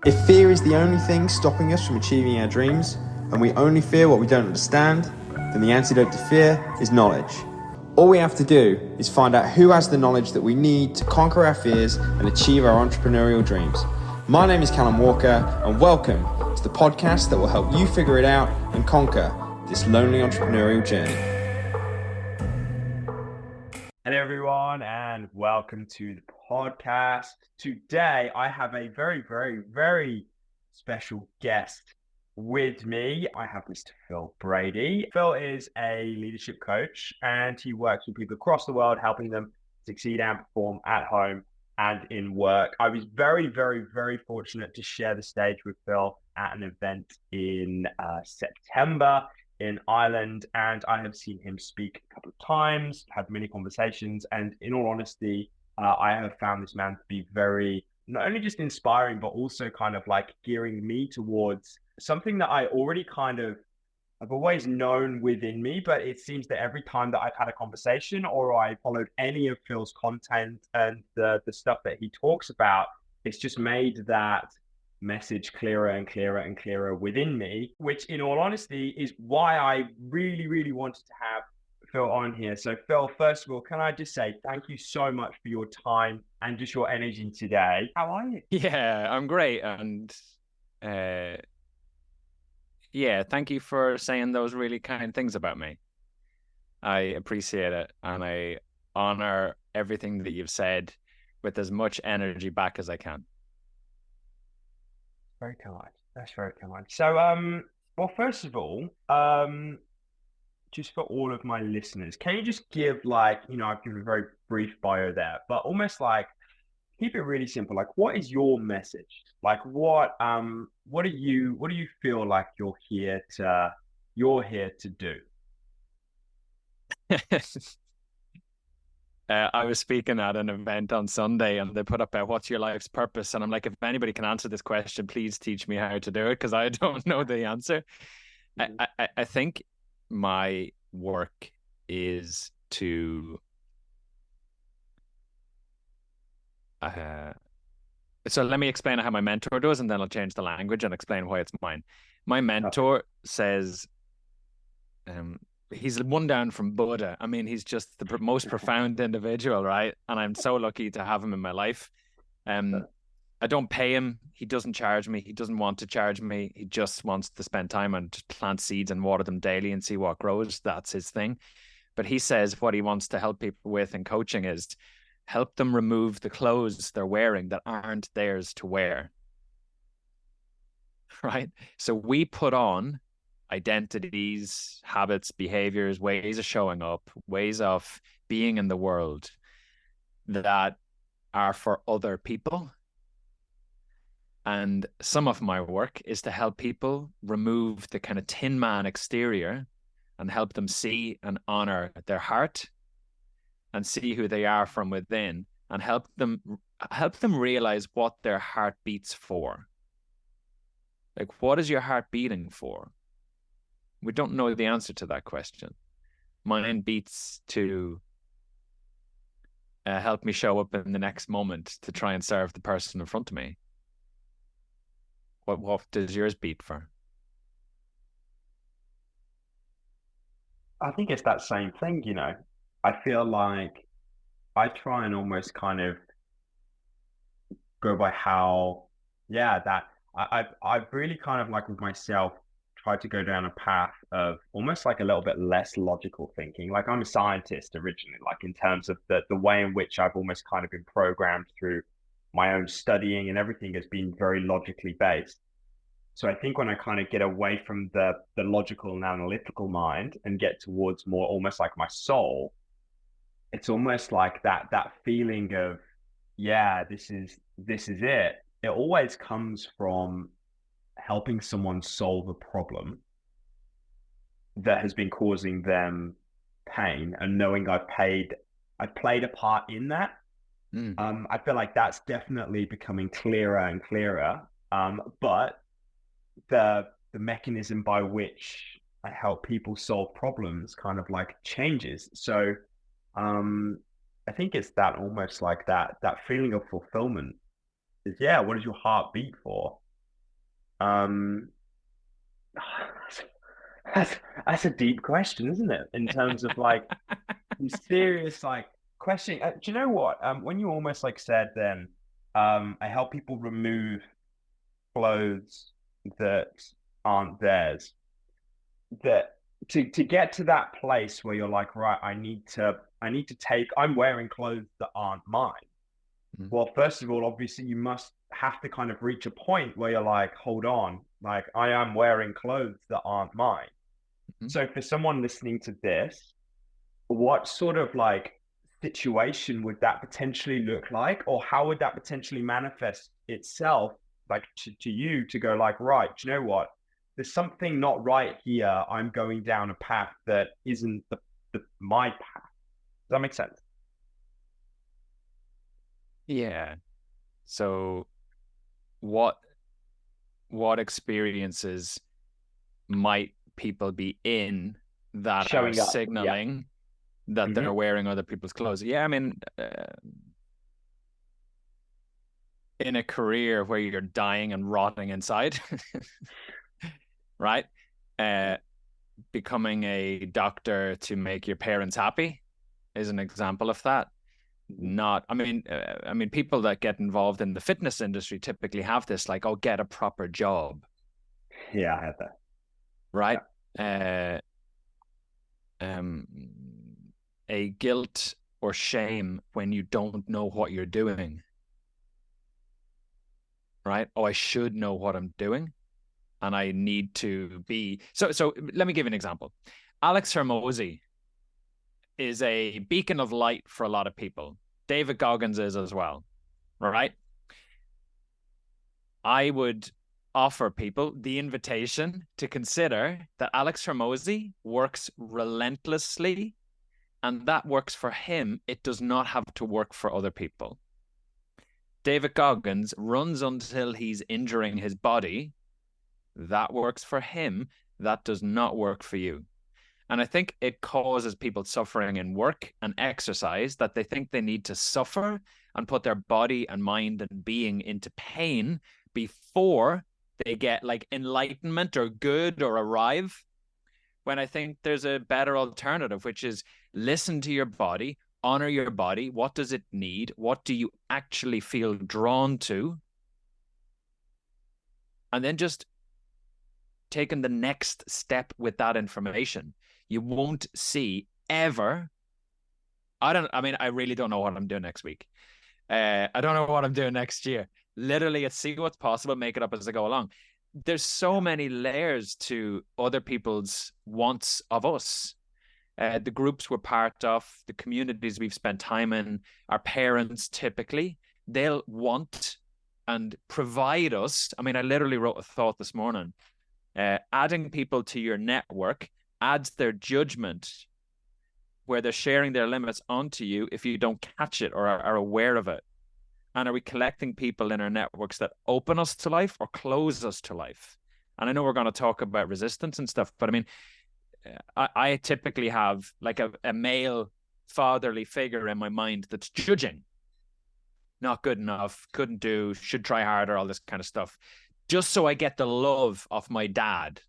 If fear is the only thing stopping us from achieving our dreams, and we only fear what we don't understand, then the antidote to fear is knowledge. All we have to do is find out who has the knowledge that we need to conquer our fears and achieve our entrepreneurial dreams. My name is Callum Walker, and welcome to the podcast that will help you figure it out and conquer this lonely entrepreneurial journey. Hello everyone, and welcome to the podcast. Today I have a very special guest with me. I have Mr. Phil Brady. Phil is a leadership coach and he works with people across the world, helping them succeed and perform at home and in work. I was very fortunate to share the stage with Phil at an event in September in Ireland, and I have seen him speak a couple of times, had many conversations, and in all honesty, I have found this man to be very, not only just inspiring, but also kind of like gearing me towards something that I already I've always known within me, but it seems that every time that I've had a conversation or I followed any of Phil's content and the stuff that he talks about, it's just made that message clearer and clearer within me, which in all honesty is why I really wanted to have Phil on here. So Phil, first of all, can I just say thank you so much for your time and just your energy today. How are you? Yeah, I'm great. And yeah, thank you for saying those really kind things about me. I appreciate it, and I honor everything that you've said with as much energy back as I can. Very kind. That's very kind. So, well, first of all, just for all of my listeners, can you just give like, I've given a very brief bio there, but almost like keep it really simple. Like, what is your message? Like, what do you feel like you're here to do? I was speaking at an event on Sunday and they put up what's your life's purpose? And I'm like, if anybody can answer this question, please teach me how to do it because I don't know the answer. I think my work is to so let me explain how my mentor does, and then I'll change the language and explain why it's mine. My Okay. mentor says, he's one down from Buddha. I mean, he's just the most profound individual, right? And I'm so lucky to have him in my life. Um, I don't pay him. He doesn't charge me. He doesn't want to charge me. He just wants to spend time and just plant seeds and water them daily and see what grows. That's his thing. But he says what he wants to help people with in coaching is help them remove the clothes they're wearing that aren't theirs to wear. Right? So we put on identities, habits, behaviors, ways of showing up, ways of being in the world that are for other people. And some of my work is to help people remove the kind of tin man exterior and help them see and honor their heart and see who they are from within and help them realize what their heart beats for. Like, what is your heart beating for? We don't know the answer to that question. Mine beats to help me show up in the next moment to try and serve the person in front of me. What does yours beat for? I think it's that same thing, I feel like I try and almost kind of go by how, yeah, that I've really kind of like with myself tried to go down a path of almost like a little bit less logical thinking. Like I'm a scientist originally, like in terms of the way in which I've almost kind of been programmed through my own studying and everything has been very logically based. So I think when I kind of get away from the logical and analytical mind and get towards more almost like my soul, it's almost like that feeling of, yeah, this is it. It always comes from helping someone solve a problem that has been causing them pain and knowing I played a part in that. Mm. I feel like that's definitely becoming clearer and clearer. But the mechanism by which I help people solve problems kind of like changes. So I think it's that almost like that feeling of fulfillment is, yeah, what does your heart beat for? Um, that's that's a deep question, isn't it? In terms of like some serious like question. Do you know what? When you almost like said then, I help people remove clothes that aren't theirs. That to get to that place where you're like, right, I need to take. I'm wearing clothes that aren't mine. Mhm. Well, first of all, obviously, you must have to kind of reach a point where you're like, hold on, like I am wearing clothes that aren't mine. Mhm. So for someone listening to this, what sort of like situation would that potentially look like, or how would that potentially manifest itself, like to you to go like, right, do you know what? There's something not right here. I'm going down a path that isn't my path. Does that make sense? Yeah. So what what experiences might people be in that are Showing up. Yeah. signaling that they're Hmm. wearing other people's clothes? Yeah, I mean, in a career where you're dying and rotting inside, right? Uh, Becoming a doctor to make your parents happy is an example of that. Not, I mean, people that get involved in the fitness industry typically have this, like, oh, get a proper job, Yeah, I had that. right? Yeah. Uh, um, a guilt or shame when you don't know what you're doing, right? Oh, I should know what I'm doing, and I need to be. So let me give you an example. Alex Hermosi is a beacon of light for a lot of people. David Goggins is as well, right? I would offer people the invitation to consider that Alex Hermosi works relentlessly, and that works for him. It does not have to work for other people. David Goggins runs until he's injuring his body. That works for him. That does not work for you. And I think it causes people suffering in work and exercise that they think they need to suffer and put their body and mind and being into pain before they get like enlightenment or good or arrive. When I think there's a better alternative, which is listen to your body, honor your body. What does it need? What do you actually feel drawn to? And then just taking the next step with that information. You won't see ever. I mean, I really don't know what I'm doing next week. I don't know what I'm doing next year. Literally, it's see what's possible, make it up as I go along. There's so many layers to other people's wants of us. The groups we're part of, the communities we've spent time in, our parents typically, they'll want and provide us. I mean, I literally wrote a thought this morning. Adding people to your network adds their judgment where they're sharing their limits onto you if you don't catch it or are aware of it. And are we collecting people in our networks that open us to life or close us to life? And I know we're going to talk about resistance and stuff, but I mean, I typically have like a male fatherly figure in my mind that's judging, not good enough, couldn't do, should try harder, all this kind of stuff, just so I get the love of my dad,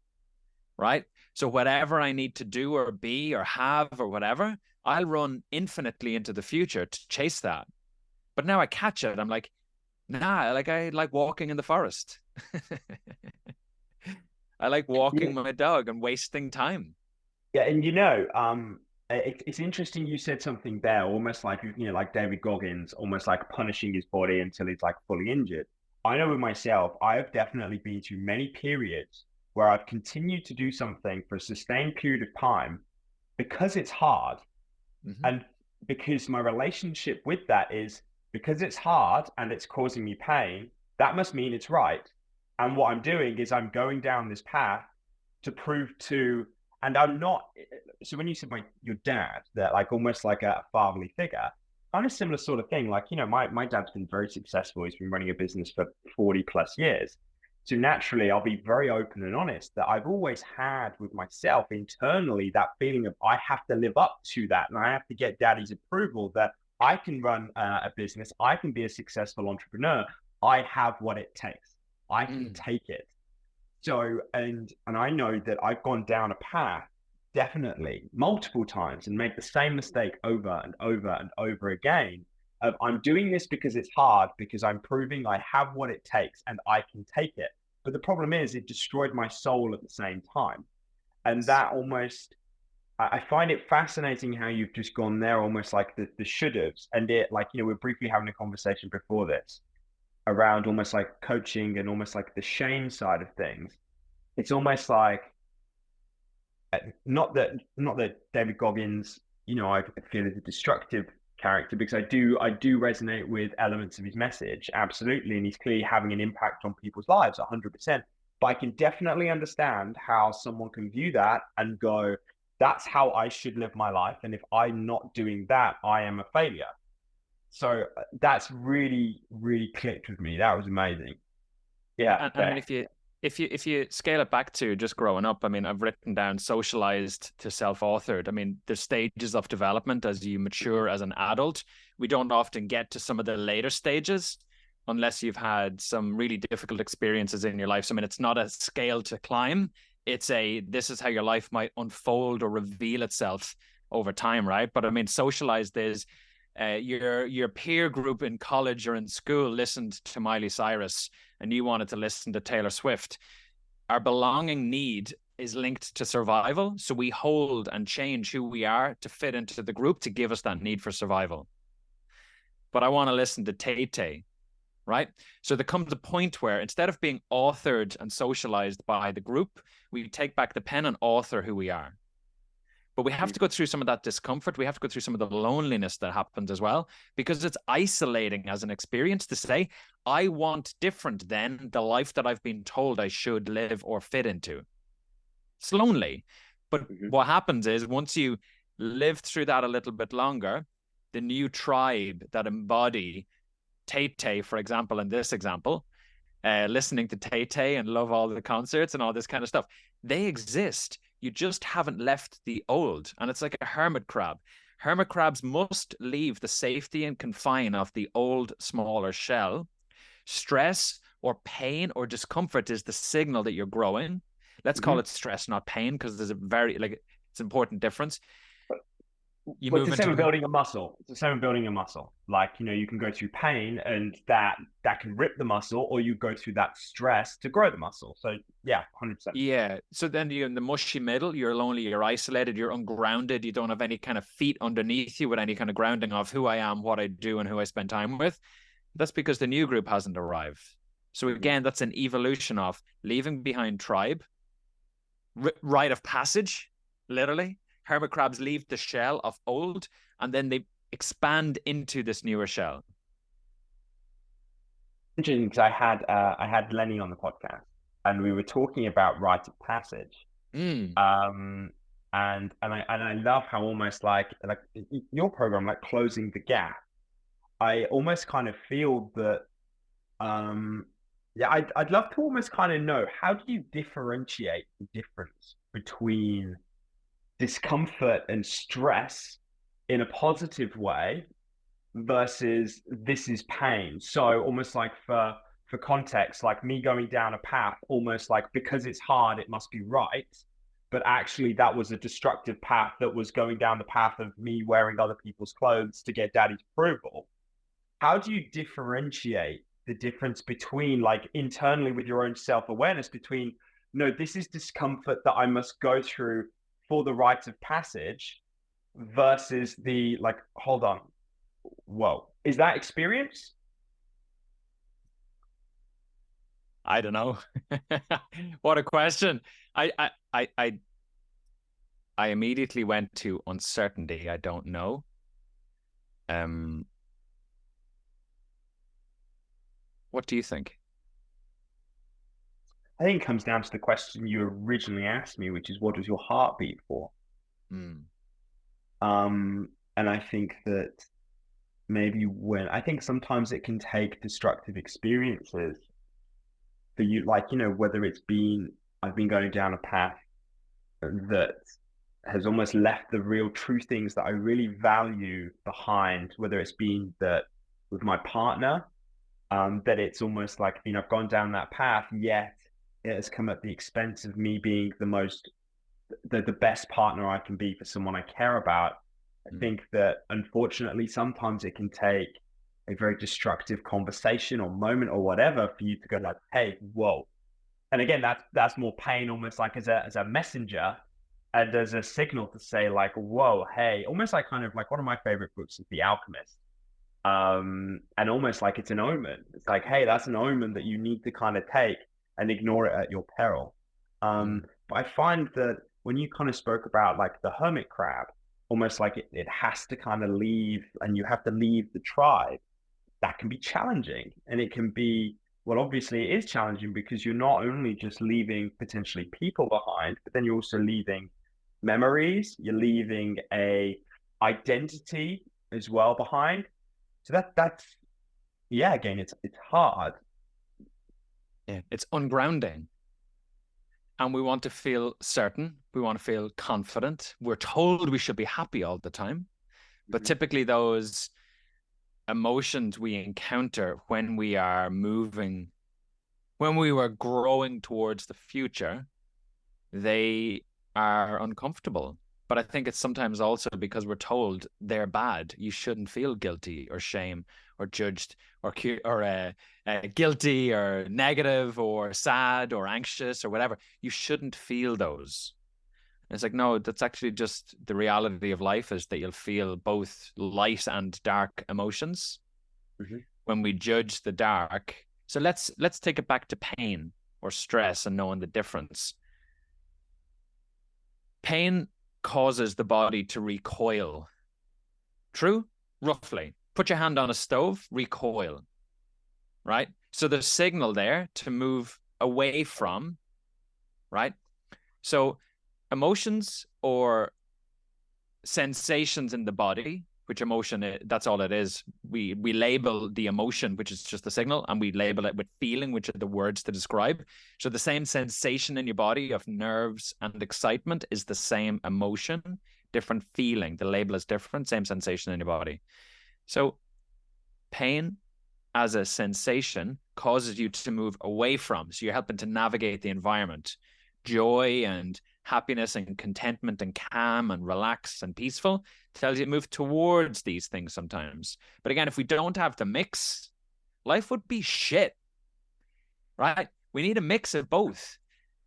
right? So whatever I need to do or be or have or whatever, I'll run infinitely into the future to chase that. But now I catch it. I'm like, nah, like I like walking in the forest. I like Yeah, walking my dog and wasting time. yeah, and it's interesting you said something there, almost like like David Goggins, almost like punishing his body until he's like fully injured. I know with myself, I have definitely been through many periods where I've continued to do something for a sustained period of time because it's hard, Mm-hmm. and because my relationship with that is because it's hard and it's causing me pain, that must mean it's right. And what I'm doing is I'm going down this path to prove to, and I'm not. So when you said your dad, that like almost like a fatherly figure, kind of similar sort of thing. Like my dad's been very successful. He's been running a business for 40 plus years. So naturally, I'll be very open and honest that I've always had with myself internally that feeling of I have to live up to that, and I have to get daddy's approval that I can run a business, I can be a successful entrepreneur, I have what it takes, I can Mm. take it. So, and I know that I've gone down a path definitely multiple times and made the same mistake over and over and over again. I'm doing this because it's hard, because I'm proving I have what it takes and I can take it. But the problem is, it destroyed my soul at the same time. And that almost, I find it fascinating how you've just gone there, almost like the should haves. And it, like, we're briefly having a conversation before this around almost like coaching and almost like the shame side of things. It's almost like, not that David Goggins, I feel is a destructive character, because I do resonate with elements of his message, absolutely, and he's clearly having an impact on people's lives 100%. But I can definitely understand how someone can view that and go, that's how I should live my life, and if I'm not doing that, I am a failure. So that's really, really clicked with me. That was amazing. Yeah. And then if you scale it back to just growing up, I mean, I've written down socialized to self-authored. I mean, there's stages of development as you mature as an adult. We don't often get to some of the later stages unless you've had some really difficult experiences in your life. So I mean, it's not a scale to climb. This is how your life might unfold or reveal itself over time, right? But I mean, socialized is your peer group in college or in school listened to Miley Cyrus and you wanted to listen to Taylor Swift. Our belonging need is linked to survival. So we hold and change who we are to fit into the group to give us that need for survival. But I want to listen to Tay Tay, right? So there comes a point where instead of being authored and socialized by the group, we take back the pen and author who we are. But we have to go through some of that discomfort. We have to go through some of the loneliness that happens as well, because it's isolating as an experience to say, I want different than the life that I've been told I should live or fit into. It's lonely. But what happens is once you live through that a little bit longer, the new tribe that embody Tay Tay, for example, in this example, listening to Tay Tay and love all the concerts and all this kind of stuff, they exist. You just haven't left the old. And it's like a hermit crab. Hermit crabs must leave the safety and confine of the old, smaller shell. Stress or pain or discomfort is the signal that you're growing. Let's call it stress, not pain, because there's it's an important difference. It's the same with building a muscle. It's the same with building a muscle. Like, you can go through pain and that can rip the muscle, or you go through that stress to grow the muscle. So yeah, 100%. Yeah. So then you're in the mushy middle, you're lonely, you're isolated, you're ungrounded, you don't have any kind of feet underneath you with any kind of grounding of who I am, what I do, and who I spend time with. That's because the new group hasn't arrived. So again, that's an evolution of leaving behind tribe, rite of passage, literally. Hermit crabs leave the shell of old and then they expand into this newer shell. Interesting, because I had Lenny on the podcast and we were talking about rite of passage. And I love how almost like your program, like closing the gap. I almost kind of feel that yeah, I'd love to almost kind of know, how do you differentiate the difference between discomfort and stress in a positive way versus this is pain? So almost like for context, like me going down a path, almost like because it's hard, it must be right. But actually, that was a destructive path that was going down the path of me wearing other people's clothes to get daddy's approval. How do you differentiate the difference between, like, internally with your own self-awareness between, no, this is discomfort that I must go through for the rite of passage, versus the, like, hold on, whoa, is that experience? I don't know. What a question. I immediately went to uncertainty. I don't know. What do you think? I think it comes down to the question you originally asked me, which is, what does your heart beat for? And I think that I think sometimes it can take destructive experiences for you, like, whether I've been going down a path that has almost left the real true things that I really value behind, whether it's been that with my partner, that it's almost like, I've gone down that path, yet it has come at the expense of me being the best partner I can be for someone I care about. I Mm. think that unfortunately sometimes it can take a very destructive conversation or moment or whatever for you to go like, hey, whoa. And again, that's more pain almost like as a messenger and as a signal to say like, whoa, hey, almost like kind of like one of my favorite books is The Alchemist. And almost like it's an omen. It's like, hey, that's an omen that you need to kind of take and ignore it at your peril. Mm. But I find that when you kind of spoke about like the hermit crab, almost like it has to kind of leave and you have to leave the tribe, that can be challenging. And it can be, well, obviously it is challenging because you're not only just leaving potentially people behind, but then you're also leaving memories, you're leaving a identity as well behind. So that's yeah, again, it's hard. Yeah, it's ungrounding. And we want to feel certain. We want to feel confident. We're told we should be happy all the time. But Mm-hmm. typically, those emotions we encounter when we are moving, when we were growing towards the future, they are uncomfortable. But I think it's sometimes also because we're told they're bad. You shouldn't feel guilty or shame or judged or guilty or negative or sad or anxious or whatever. You shouldn't feel those. And it's like, no, that's actually just the reality of life is that you'll feel both light and dark emotions. Mm-hmm. When we judge the dark. So let's take it back to pain or stress and knowing the difference. Pain causes the body to recoil. True? Roughly. Put your hand on a stove, recoil, right? So there's signal there to move away from, right? So emotions or sensations in the body, which emotion, that's all it is. We label the emotion, which is just the signal, and we label it with feeling, which are the words to describe. So the same sensation in your body of nerves and excitement is the same emotion, different feeling. The label is different, same sensation in your body. So pain as a sensation causes you to move away from. So you're helping to navigate the environment. Joy and happiness and contentment and calm and relaxed and peaceful tells you to move towards these things sometimes. But again, if we don't have the mix, life would be shit, right? We need a mix of both.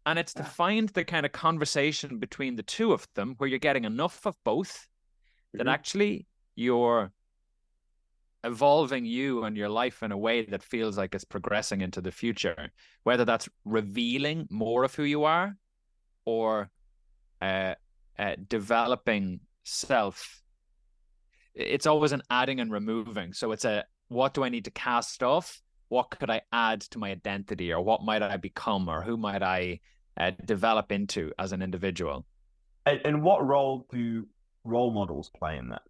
And it's to find the kind of conversation between the two of them where you're getting enough of both that Mm-hmm. actually you're evolving you and your life in a way that feels like it's progressing into the future, whether that's revealing more of who you are or uh, developing self. It's always an adding and removing. So it's a what do I need to cast off? What could I add to my identity, or what might I become, or who might I develop into as an individual? And what role do role models play in that?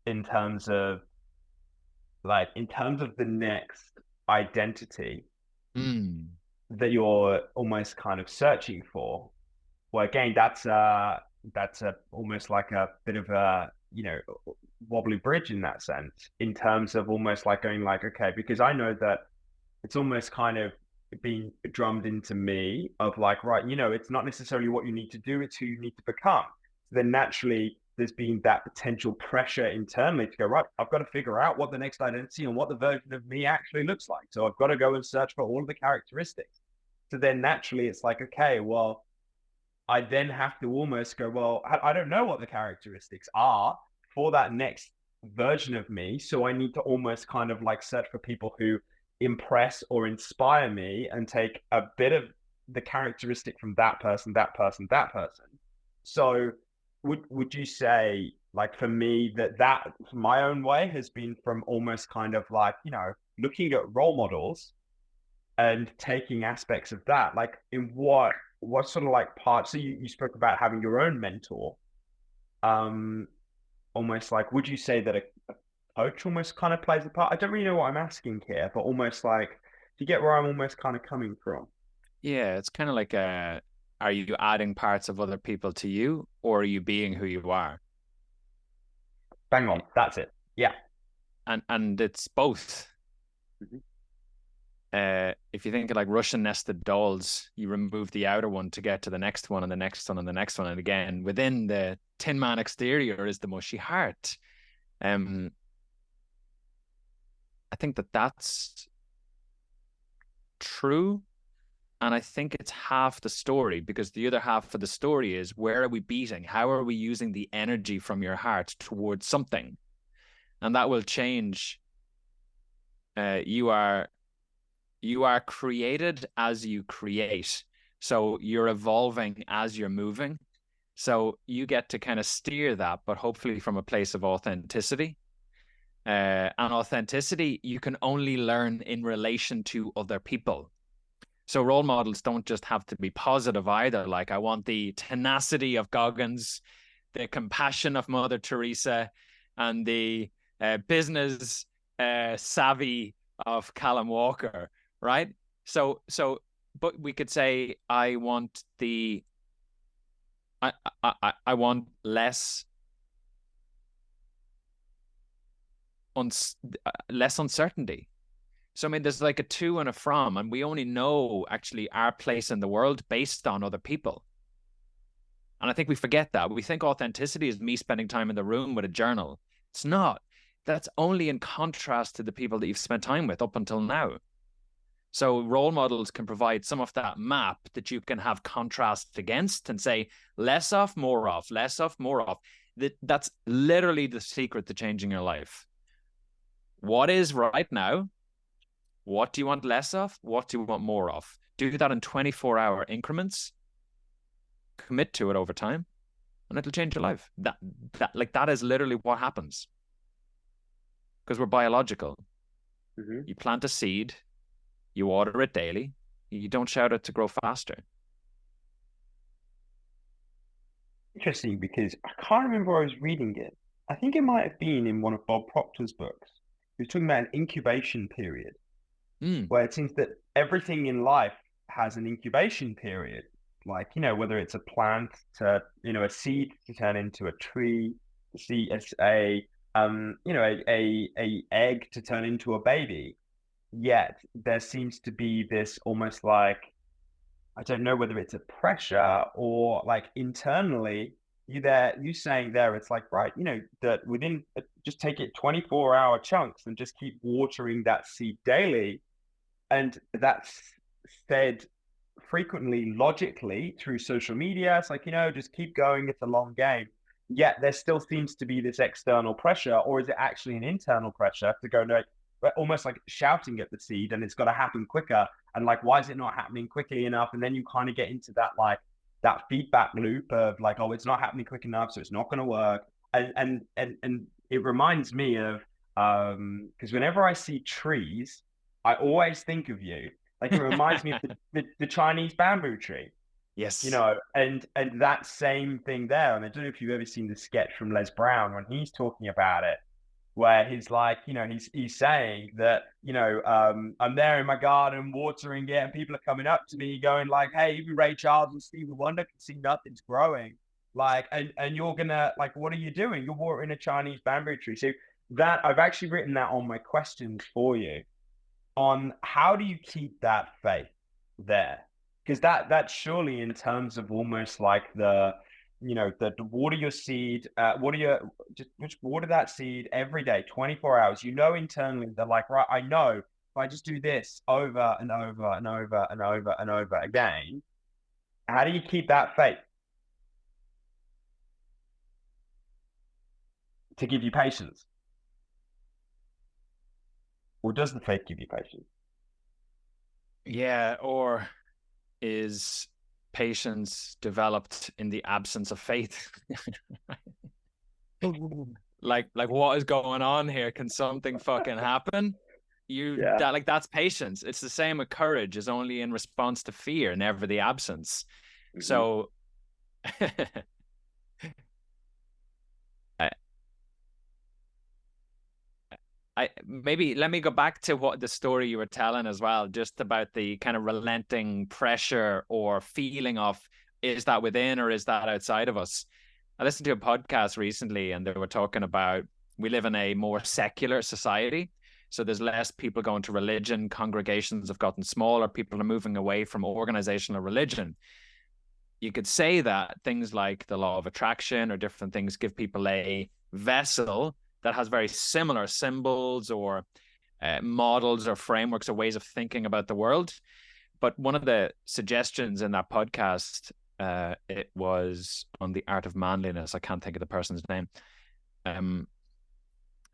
In terms of in terms of the next identity Mm. that you're almost kind of searching for. Well, again, that's a almost like a bit of a wobbly bridge in that sense, in terms of almost like going like, okay, because I know that it's almost kind of being drummed into me of like, right, it's not necessarily what you need to do, it's who you need to become. So then naturally there's been that potential pressure internally to go, right, I've got to figure out what the next identity and what the version of me actually looks like. So I've got to go and search for all of the characteristics. So then naturally it's like, okay, well, I then have to almost go, well, I don't know what the characteristics are for that next version of me. So I need to almost kind of like search for people who impress or inspire me and take a bit of the characteristic from that person, that person, that person. So would you say like for me that my own way has been from almost kind of like, looking at role models and taking aspects of that, like in what sort of like parts, so you spoke about having your own mentor, um almost like would you say that a coach almost kind of plays a part? I don't really know what I'm asking here, but almost like, do you get where I'm almost kind of coming from? Yeah, it's kind of like are you adding parts of other people to you, or are you being who you are? Bang on, that's it. Yeah. And it's both. Mhm. if you think of like Russian nested dolls, you remove the outer one to get to the next one and the next one and the next one. And again, within the Tin Man exterior is the mushy heart. I think that that's true. And I think it's half the story, because the other half of the story is, where are we beating? How are we using the energy from your heart towards something? And that will change. You are created as you create. So you're evolving as you're moving. So you get to kind of steer that, but hopefully from a place of authenticity. And authenticity, you can only learn in relation to other people. So role models don't just have to be positive either. Like, I want the tenacity of Goggins, the compassion of Mother Teresa, and the business savvy of Callum Walker, right? But we could say, I want I want less less uncertainty. So, I mean, there's like a to and a from, and we only know actually our place in the world based on other people. And I think we forget that. We think authenticity is me spending time in the room with a journal. It's not. That's only in contrast to the people that you've spent time with up until now. So role models can provide some of that map that you can have contrast against and say, less of, more of, less of, more of. That's literally the secret to changing your life. What is right now? What do you want less of? What do you want more of? Do that in 24-hour increments. Commit to it over time, and it'll change your life. That is literally what happens, because we're biological. Mm-hmm. You plant a seed, you water it daily, you don't shout it to grow faster. Interesting, because I can't remember where I was reading it. I think it might have been in one of Bob Proctor's books. He was talking about an incubation period, where it seems that everything in life has an incubation period. Like, whether it's a plant to, a seed to turn into a tree, see it's a egg to turn into a baby. Yet there seems to be this almost like, I don't know whether it's a pressure or like internally you saying there, it's like, right, that within, just take it 24-hour chunks and just keep watering that seed daily. And that's said frequently logically through social media. It's like, just keep going, it's a long game. Yet there still seems to be this external pressure, or is it actually an internal pressure to go, no, almost like shouting at the seed, and it's got to happen quicker. And like, why is it not happening quickly enough? And then you kind of get into that, like, that feedback loop of like, oh, it's not happening quick enough, so it's not going to work. And it reminds me of, because whenever I see trees, I always think of you. Like, it reminds me of the Chinese bamboo tree, Yes. and that same thing there. And I don't know if you've ever seen the sketch from Les Brown when he's talking about it, where he's like, he's saying that, I'm there in my garden watering it, and people are coming up to me going like, hey, even Ray Charles and Stevie Wonder can see nothing's growing. Like, and you're gonna, like, what are you doing? You're watering a Chinese bamboo tree. So that, I've actually written that on my questions for you, on how do you keep that faith there? Because that's surely in terms of almost like the, the water your seed, just water that seed every day, 24 hours. Internally, they're like, right, I know if I just do this over and over and over and over and over again, how do you keep that faith to give you patience? Or does the faith give you patience? Yeah, or is patience developed in the absence of faith? like what is going on here? Can something fucking happen? Yeah. That's patience. It's the same with courage, is only in response to fear, never the absence. Mm-hmm. So I maybe let me go back to what the story you were telling as well, just about the kind of relenting pressure or feeling of, is that within or is that outside of us? I listened to a podcast recently, and they were talking about, we live in a more secular society. So there's less people going to religion. Congregations have gotten smaller. People are moving away from organizational religion. You could say that things like the law of attraction or different things give people a vessel that has very similar symbols or models or frameworks or ways of thinking about the world. But one of the suggestions in that podcast, it was on the art of manliness. I can't think of the person's name.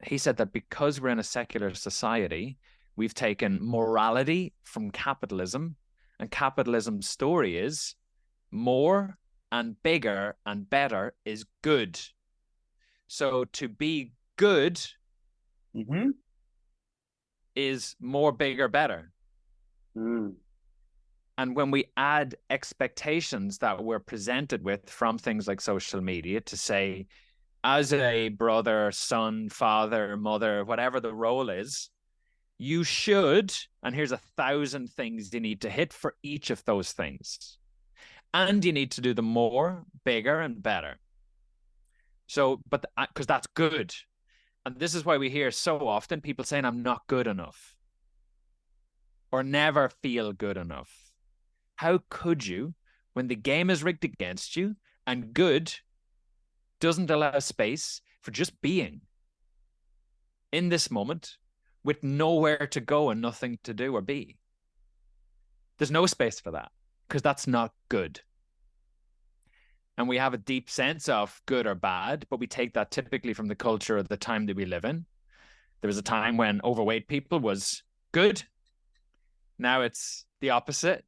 He said that because we're in a secular society, we've taken morality from capitalism, and capitalism's story is more and bigger and better is good. So to be good is more, bigger, better. And when we add expectations that we're presented with from things like social media to say, as a brother, son, father, mother, whatever the role is, you should, and here's 1,000 things you need to hit for each of those things. And you need to do them more, bigger, and better. So, but because that's good. And this is why we hear so often people saying, I'm not good enough or never feel good enough. How could you, when the game is rigged against you and good doesn't allow space for just being in this moment with nowhere to go and nothing to do or be? There's no space for that because that's not good. And we have a deep sense of good or bad, but we take that typically from the culture of the time that we live in. There was a time when overweight people was good. Now it's the opposite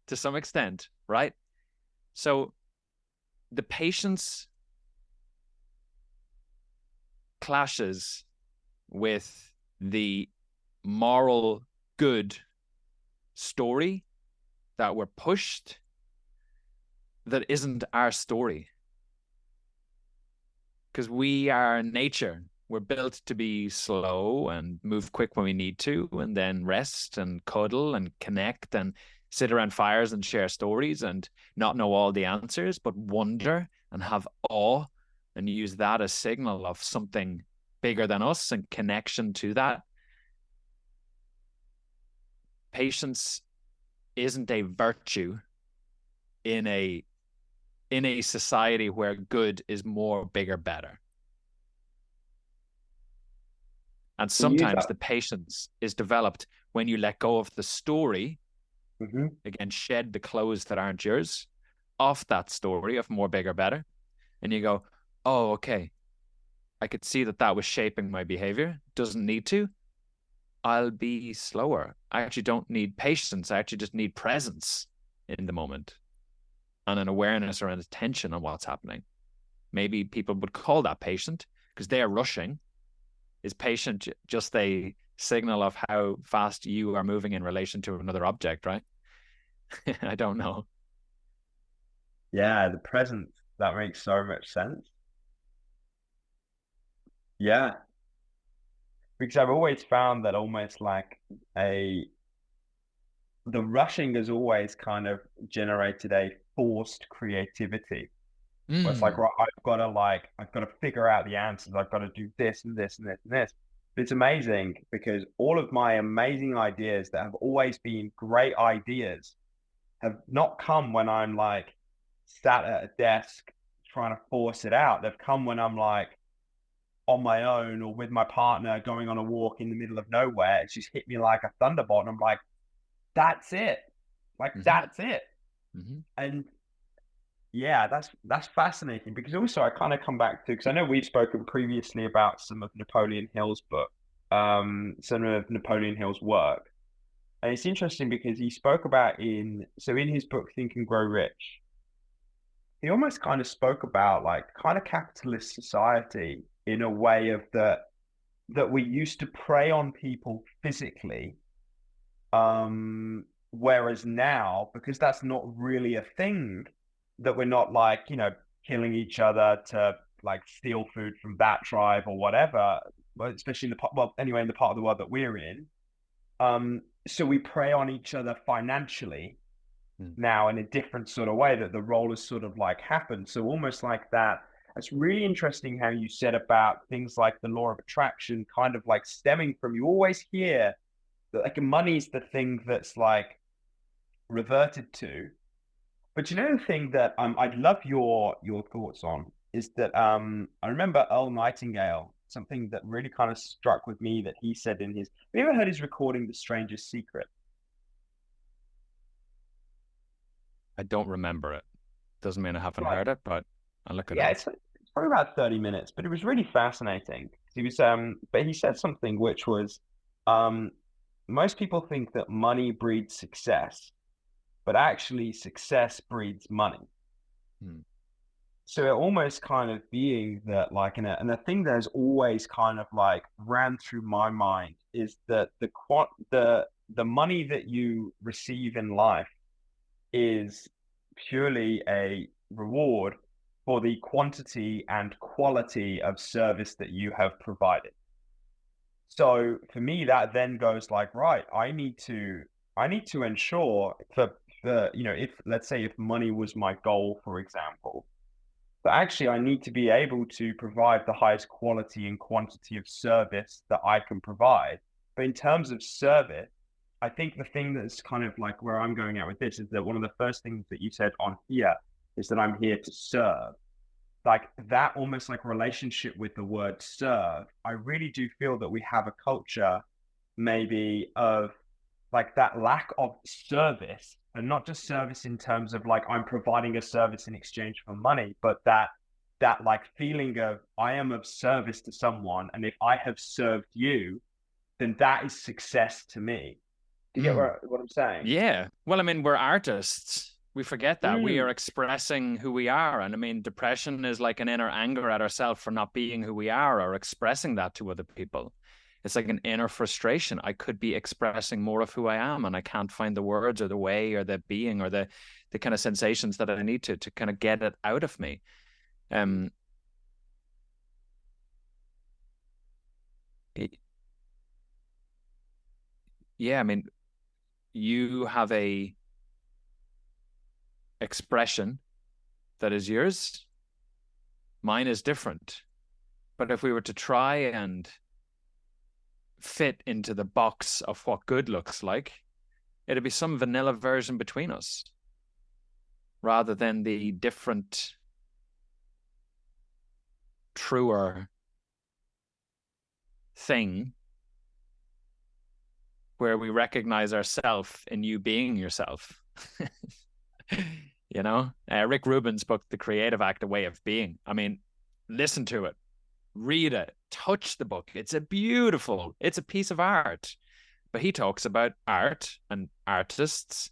to some extent, right? So the patience clashes with the moral good story that we're pushed that isn't our story. Because we are nature. We're built to be slow and move quick when we need to, and then rest and cuddle and connect and sit around fires and share stories and not know all the answers, but wonder and have awe and use that as signal of something bigger than us and connection to that. Patience isn't a virtue in a society where good is more, bigger, better. And sometimes the patience is developed when you let go of the story, again, shed the clothes that aren't yours, off that story of more, bigger, better. And you go, oh, okay, I could see that was shaping my behavior. Doesn't need to. I'll be slower. I actually don't need patience. I actually just need presence in the moment and an awareness or an attention on what's happening. Maybe people would call that patient because they are rushing. Is patient just a signal of how fast you are moving in relation to another object, right? I don't know. Yeah, the presence, that makes so much sense. Yeah. Because I've always found that almost like the rushing has always kind of generated a forced creativity. Where it's like, right, I've got to figure out the answers. I've got to do this and this and this and this. But it's amazing because all of my amazing ideas that have always been great ideas have not come when I'm like sat at a desk trying to force it out. They've come when I'm like on my own or with my partner going on a walk in the middle of nowhere. It's just hit me like a thunderbolt. And I'm like, that's it. Like, that's it. And yeah, that's fascinating because also I kind of come back to, because I know we've spoken previously about some of Napoleon Hill's book, some of Napoleon Hill's work. And it's interesting because he spoke about in his book Think and Grow Rich, he almost kind of spoke about like kind of capitalist society in a way of that we used to prey on people physically. Whereas now, because that's not really a thing, that we're not like, killing each other to like steal food from that tribe or whatever, but especially in the part of the world that we're in. So we prey on each other financially now in a different sort of way, that the role has sort of like happened. So almost like that, It's really interesting how you said about things like the law of attraction, kind of like stemming from, you always hear that like money's the thing that's like reverted to. But you know the thing that I'd love your thoughts on is that I remember Earl Nightingale, something that really kind of struck with me that he said in his, have you ever heard his recording The Stranger's Secret? I don't remember it. Doesn't mean I haven't Like, heard it, but I'll look it yeah, up. it's probably about 30 minutes, but it was really fascinating. He was but he said something which was um most people think that money breeds success, but actually success breeds money. Hmm. So it almost kind of being that like and the thing that has always kind of like ran through my mind is that the money that you receive in life is purely a reward for the quantity and quality of service that you have provided. So for me, that then goes like, right, I need to ensure for you know, if let's say if money was my goal, for example, but actually I need to be able to provide the highest quality and quantity of service that I can provide. But in terms of service, I think the thing that's kind of like where I'm going at with this is that one of the first things that you said on here is that I'm here to serve. Like that almost like relationship with the word serve. I really do feel that we have a culture maybe of like that lack of service, and not just service in terms of like I'm providing a service in exchange for money, but that like feeling of I am of service to someone, and if I have served you, then that is success to me. Do you get Hmm. what I'm saying? Yeah. Well, I mean, we're artists. We forget that we are Mm. expressing who we are. And I mean, depression is like an inner anger at ourselves for not being who we are or expressing that to other people. It's like an inner frustration. I could be expressing more of who I am, and I can't find the words or the way or the being or the kind of sensations that I need to kind of get it out of me. Um, it- yeah, I mean, you have a expression that is yours. Mine is different. But if we were to try and fit into the box of what good looks like, it'd be some vanilla version between us rather than the different, truer thing where we recognize ourselves in you being yourself. Rick Rubin's book, The Creative Act, A Way of Being. I mean, listen to it, read it, touch the book. It's a piece of art. But he talks about art and artists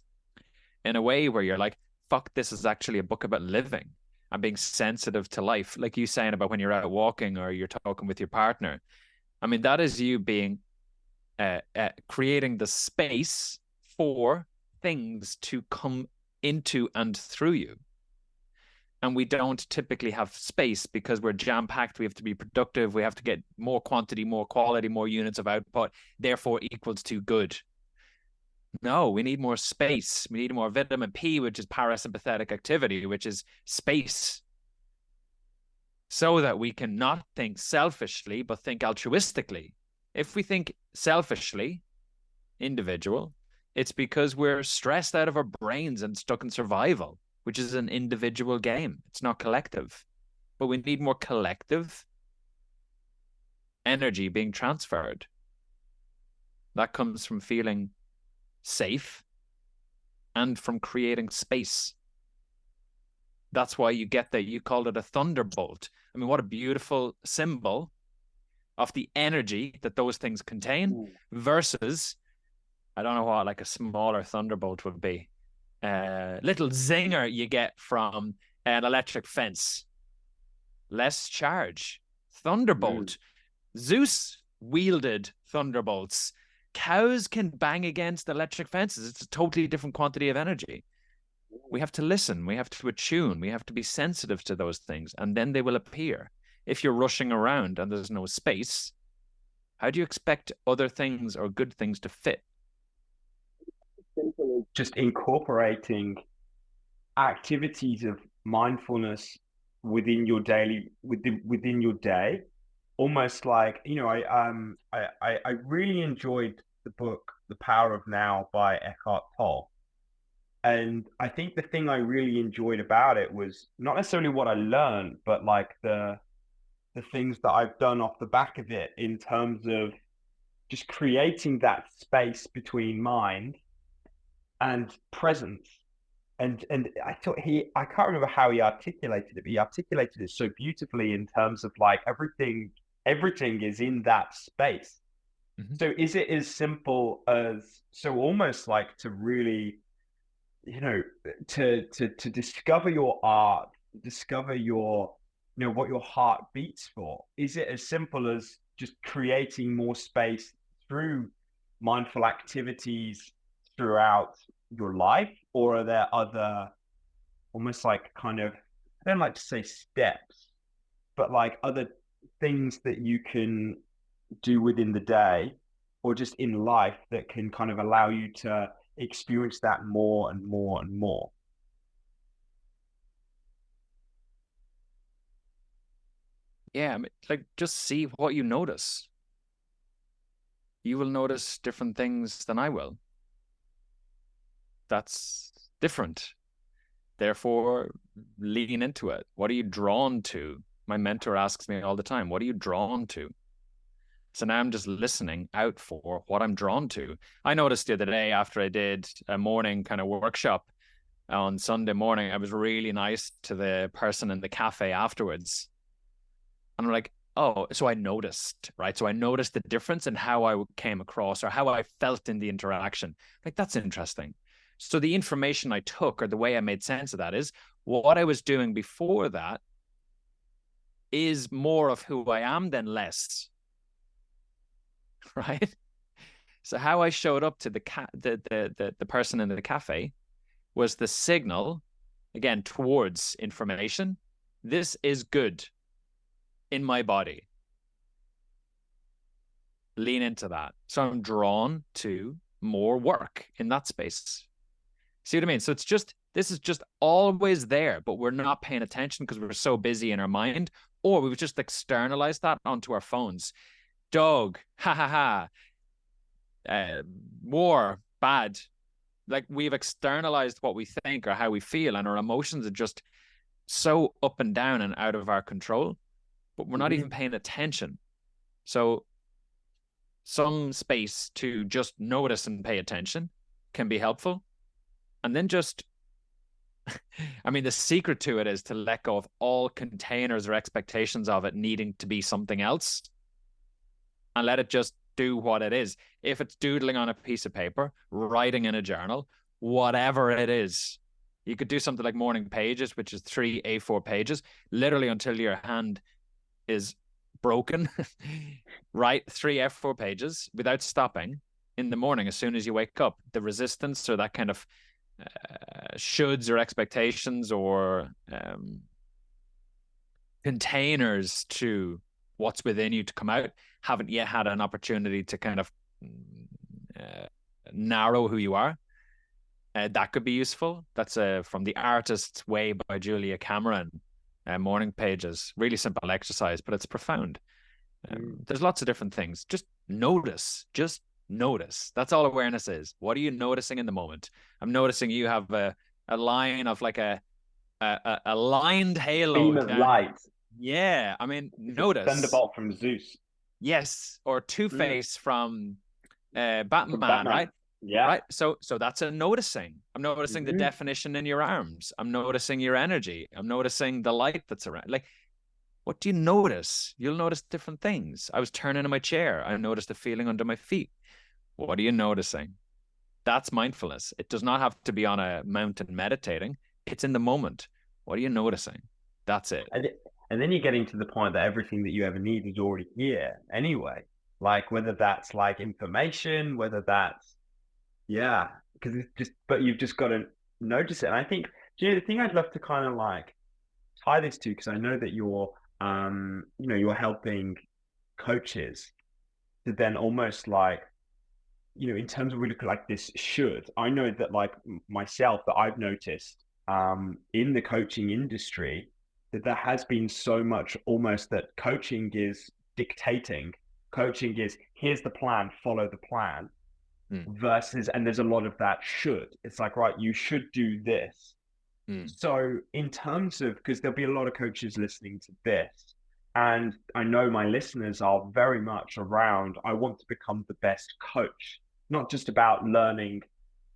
in a way where you're like, fuck, this is actually a book about living and being sensitive to life. Like you saying about when you're out walking or you're talking with your partner. I mean, that is you being creating the space for things to come into and through you. And we don't typically have space because we're jam packed. We have to be productive. We have to get more quantity, more quality, more units of output, therefore equals to good. No, we need more space. We need more vitamin P, which is parasympathetic activity, which is space, so that we can not think selfishly, but think altruistically. If we think selfishly, individual, it's because we're stressed out of our brains and stuck in survival, which is an individual game. It's not collective. But we need more collective energy being transferred. That comes from feeling safe and from creating space. That's why you get that. You called it a thunderbolt. I mean, what a beautiful symbol of the energy that those things contain versus, I don't know what like a smaller thunderbolt would be. Little zinger you get from an electric fence. Less charge. Thunderbolt. Zeus wielded thunderbolts. Cows can bang against electric fences. It's a totally different quantity of energy. We have to listen. We have to attune. We have to be sensitive to those things, and then they will appear. If you're rushing around and there's no space, how do you expect other things or good things to fit? Just incorporating activities of mindfulness within your within your day, almost like, I really enjoyed the book The Power of Now by Eckhart Tolle. And I think the thing I really enjoyed about it was not necessarily what I learned, but like the things that I've done off the back of it, in terms of just creating that space between mind and presence. And I thought I can't remember how he articulated it, but he articulated it so beautifully in terms of like everything is in that space. Mhm. So is it as simple as, so almost like to really, you know, to discover your art, discover your, what your heart beats for? Is it as simple as just creating more space through mindful activities throughout your life, or are there other, almost like kind of, I don't like to say steps, but like other things that you can do within the day or just in life that can kind of allow you to experience that more and more and more? Yeah, I mean, like just see what you notice. You will notice different things than I will. That's different. Therefore, lean into it. What are you drawn to? My mentor asks me all the time, what are you drawn to? So now I'm just listening out for what I'm drawn to. I noticed the other day after I did a morning kind of workshop on Sunday morning, I was really nice to the person in the cafe afterwards. And I'm like, oh, so I noticed, right? So I noticed the difference in how I came across or how I felt in the interaction. Like, that's interesting. So the information I took, or the way I made sense of that, is what I was doing before that is more of who I am than less, right? So how I showed up to the person in the cafe was the signal, again, towards information. This is good in my body. Lean into that. So I'm drawn to more work in that space. See what I mean? So this is just always there, but we're not paying attention because we're so busy in our mind, or we've just externalized that onto our phones. Dog, ha ha ha. War, bad. Like, we've externalized what we think or how we feel, and our emotions are just so up and down and out of our control, but we're not even Mm-hmm. paying attention. So some space to just notice and pay attention can be helpful. And then just, I mean, the secret to it is to let go of all containers or expectations of it needing to be something else, and let it just do what it is. If it's doodling on a piece of paper, writing in a journal, whatever it is, you could do something like morning pages, which is 3 A4 pages, literally until your hand is broken. Write 3 A4 pages without stopping in the morning as soon as you wake up. The resistance or that kind of shoulds or expectations or containers to what's within you to come out haven't yet had an opportunity to kind of uh, narrow who you are. That could be useful. That's from The Artist's Way by Julia Cameron. Morning pages, really simple exercise, but it's profound. Mm. There's lots of different things. Just notice. Just notice. That's all awareness is. What are you noticing in the moment? I'm noticing you have a line of like a lined halo Beam of down. light. Yeah, I mean, It's a notice. thunderbolt from Zeus. Yes, or Two Mm. Face from From Batman, Batman. right? Yeah. Right. So that's a noticing. I'm noticing the Mm-hmm. definition in your arms. I'm noticing your energy. I'm noticing the light that's around. Like, what do you notice? You'll notice different things. I was turning in my chair. I noticed a feeling under my feet. What are you noticing? That's mindfulness. It does not have to be on a mountain meditating. It's in the moment. What are you noticing? That's it. And, and then you're getting to the point that everything that you ever need is already here anyway. Like whether that's like information, whether that's, yeah, because it's just, but you've just got to notice it. And I think, the thing I'd love to kind of like tie this to, because I know that you're helping coaches to then almost like, in terms of, we look at like this should, I know that like myself, that I've noticed in the coaching industry, that there has been so much almost that coaching is dictating. Coaching is here's the plan, follow the plan, Mm. versus, and there's a lot of that should. It's like, right, you should do this. Mm. So, in terms of, because there'll be a lot of coaches listening to this, and I know my listeners are very much around, I want to become the best coach, not just about learning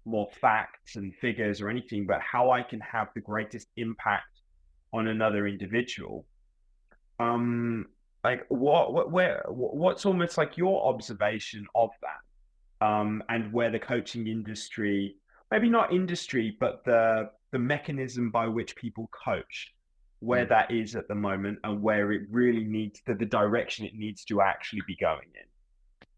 more facts and figures or anything, but how I can have the greatest impact on another individual. Um, like what's almost like your observation of that, and where the coaching industry, maybe not industry, but the mechanism by which people coach, where Mm. that is at the moment, and where it really needs the direction it needs to actually be going in.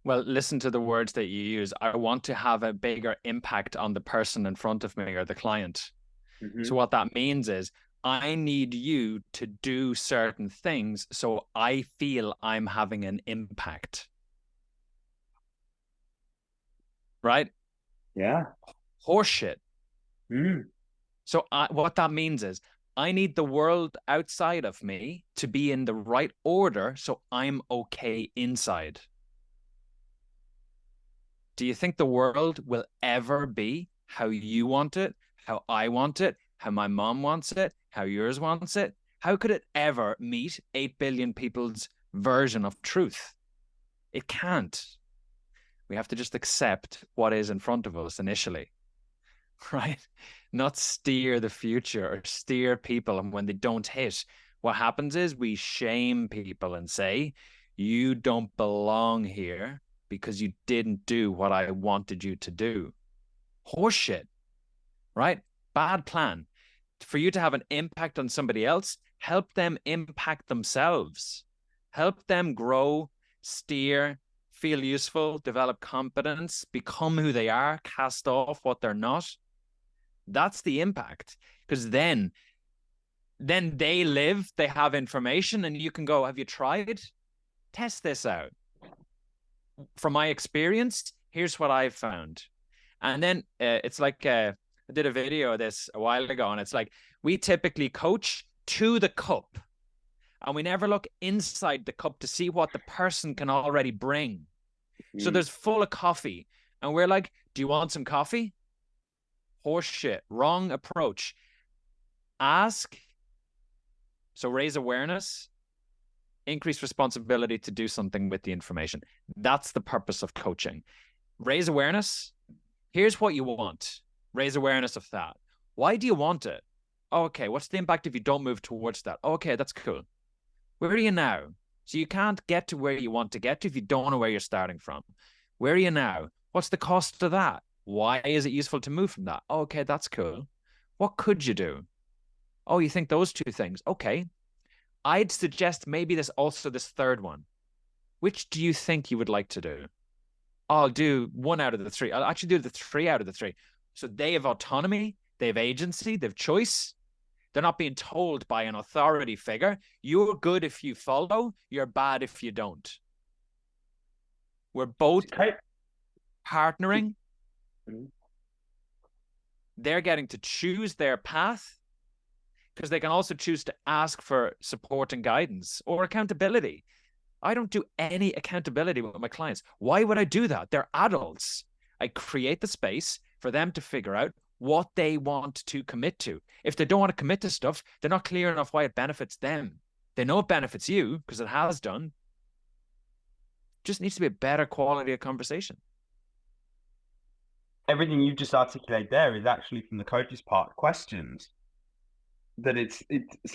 Well, listen to the words that you use. I want to have a bigger impact on the person in front of me or the client. So Mm-hmm. what that means is I need you to do certain things so I feel I'm having an impact. Right? Yeah. Horseshit. Mm. So what that means is I need the world outside of me to be in the right order so I'm okay inside. Do you think the world will ever be how you want it, how I want it, how my mom wants it, how yours wants it? How could it ever meet 8 billion people's version of truth? It can't. We have to just accept what is in front of us initially, right? Not steer the future or steer people. And when they don't hit, what happens is we shame people and say, you don't belong here because you didn't do what I wanted you to do. Horseshit, right? Bad plan. For you to have an impact on somebody else, help them impact themselves. Help them grow, steer, feel useful, develop competence, become who they are, cast off what they're not. That's the impact. Because then they live, they have information, and you can go, have you tried? Test this out. From my experience, here's what I've found. And then it's like I did a video of this a while ago, and it's like we typically coach to the cup, and we never look inside the cup to see what the person can already bring. So there's full of coffee, and we're like, do you want some coffee? Horse shit. Wrong approach. Ask. So raise awareness, increase responsibility to do something with the information. That's the purpose of coaching. Raise awareness. Here's what you want. Raise awareness of that. Why do you want it? Okay, what's the impact if you don't move towards that? Okay, that's cool. Where are you now? So you can't get to where you want to get to if you don't know where you're starting from. Where are you now? What's the cost of that? Why is it useful to move from that? Okay, that's cool. What could you do? Oh, you think those two things? Okay. I'd suggest maybe this third one. Which do you think you would like to do? I'll do one out of the three. I'll actually do the 3 out of the 3. So they have autonomy, they have agency, they have choice. They're not being told by an authority figure. You're good if you follow, you're bad if you don't. We're both partnering. They're getting to choose their path because they can also choose to ask for support and guidance or accountability. I don't do any accountability with my clients. Why would I do that? They're adults. I create the space for them to figure out what they want to commit to. If they don't want to commit to stuff, they're not clear enough why it benefits them. They know it benefits you because it has done. Just needs to be a better quality of conversation. Everything you've just articulated there is actually from the coach's part questions. That it's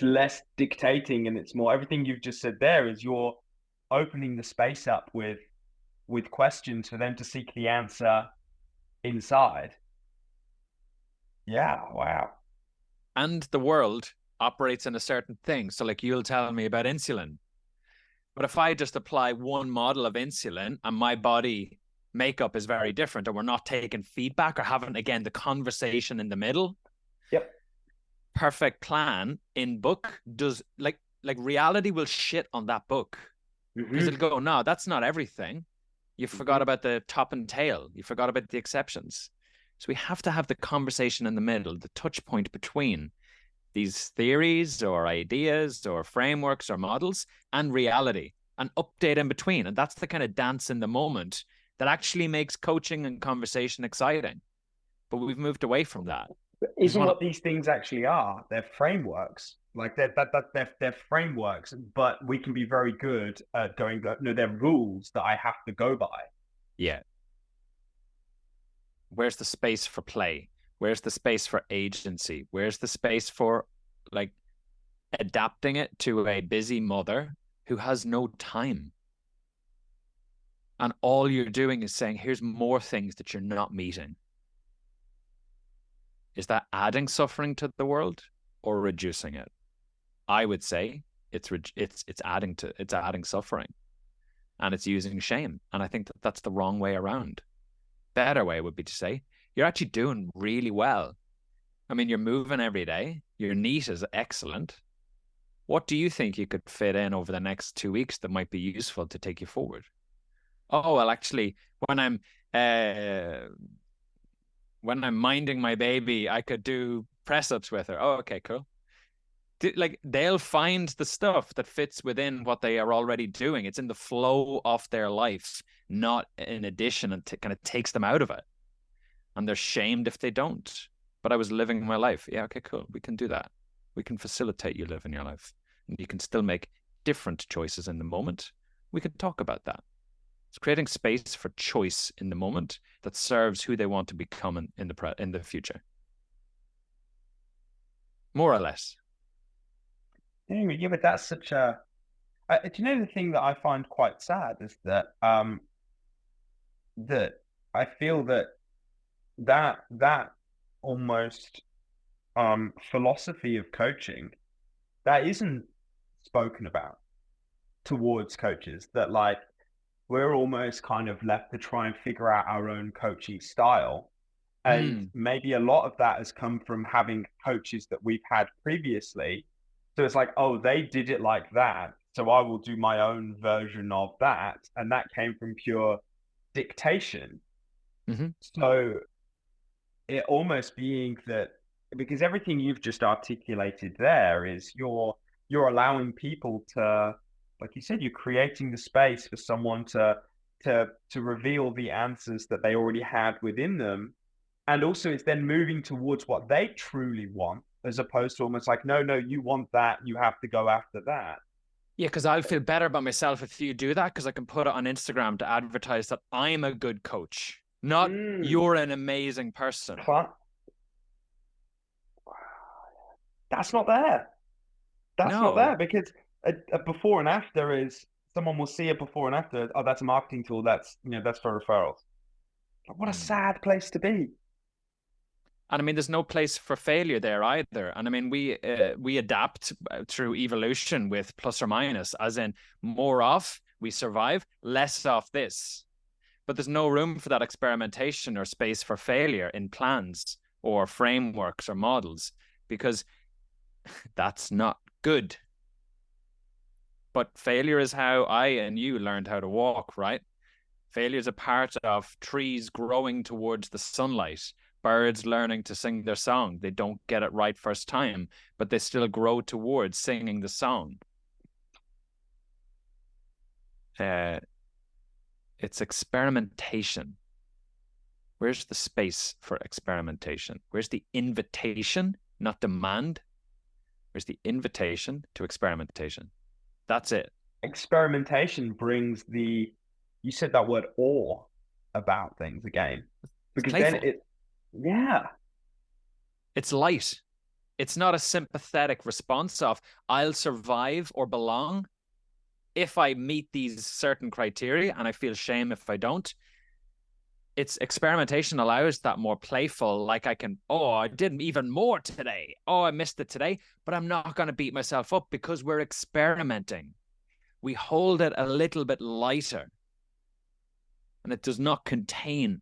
less dictating and it's more, everything you've just said there is you're opening the space up with questions for them to seek the answer inside. Yeah, wow. And the world operates in a certain thing. So like you'll tell me about insulin. But if I just apply one model of insulin and my body makeup is very different and we're not taking feedback or having, again, the conversation in the middle. Yep. Perfect plan in book does like reality will shit on that book because it'll go, no, that's not everything. You forgot about the top and tail. You forgot about the exceptions. So we have to have the conversation in the middle, the touch point between. these theories or ideas or frameworks or models and reality and update in between. And that's the kind of dance in the moment that actually makes coaching and conversation exciting. But we've moved away from that. Isn't what these things actually are? They're frameworks. Like they're frameworks, but we can be very good at going. No, they're rules that I have to go by. Yeah. Where's the space for play? Where's the space for agency? Where's the space for like adapting it to a busy mother who has no time? And all you're doing is saying, here's more things that you're not meeting. Is that adding suffering to the world or reducing it? I would say it's adding suffering, and it's using shame. And I think that that's the wrong way around. Better way would be to say, you're actually doing really well. I mean, you're moving every day. Your NEAT is excellent. What do you think you could fit in over the next 2 weeks that might be useful to take you forward? Oh, well, actually, when I'm minding my baby, I could do press ups with her. Oh, okay, cool. Like they'll find the stuff that fits within what they are already doing. It's in the flow of their life, not in addition, and kind of takes them out of it. And they're shamed if they don't. But I was living my life. Yeah, okay, cool. We can do that. We can facilitate you living your life. And you can still make different choices in the moment. We can talk about that. It's creating space for choice in the moment that serves who they want to become in the future. More or less. Yeah, but that's such a. Do you know the thing that I find quite sad is that that I feel that almost philosophy of coaching that isn't spoken about towards coaches, that like we're almost kind of left to try and figure out our own coaching style. And maybe a lot of that has come from having coaches that we've had previously. So it's like, oh, they did it like that, so I will do my own version of that. And that came from pure dictation. Mm-hmm. So it almost being that, because everything you've just articulated there is you're allowing people to, like you said, you're creating the space for someone to reveal the answers that they already had within them. And also it's then moving towards what they truly want, as opposed to almost like, no, you want that, you have to go after that. Yeah, because I'll feel better about myself if you do that, because I can put it on Instagram to advertise that I'm a good coach, not you're an amazing person. That's not there. That's not there, because a before and after is, someone will see a before and after. Oh, that's a marketing tool. That's that's for referrals. What a sad place to be. And I mean, there's no place for failure there either. And I mean, we adapt through evolution with plus or minus, as in more off, we survive, less off this. But there's no room for that experimentation or space for failure in plans or frameworks or models, because that's not good. But failure is how I and you learned how to walk, right? Failure is a part of trees growing towards the sunlight, birds learning to sing their song. They don't get it right first time, but they still grow towards singing the song. It's experimentation. Where's the space for experimentation? Where's the invitation, not demand? Where's the invitation to experimentation? That's it. Experimentation brings you said that word awe about things again. Because then it's light. It's not a sympathetic response of I'll survive or belong if I meet these certain criteria, and I feel shame if I don't. It's experimentation allows that more playful, like I did even more today. Oh, I missed it today, but I'm not going to beat myself up because we're experimenting. We hold it a little bit lighter, and it does not contain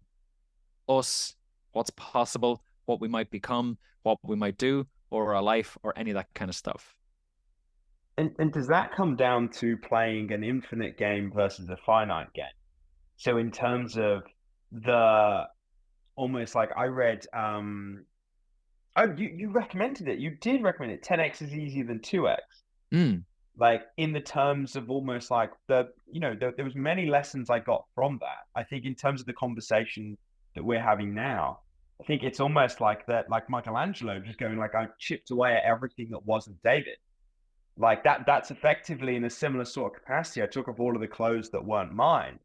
us, what's possible, what we might become, what we might do, or our life, or any of that kind of stuff. And does that come down to playing an infinite game versus a finite game? So in terms of the almost like I read Oh, you recommended it. You did recommend it. 10x is easier than 2x. Mm, Like in the terms of almost like there was many lessons I got from that. I think in terms of the conversation that we're having now, I think it's almost like that, like Michelangelo just going like I chipped away at everything that wasn't David. Like that's effectively in a similar sort of capacity. I took off all of the clothes that weren't mine.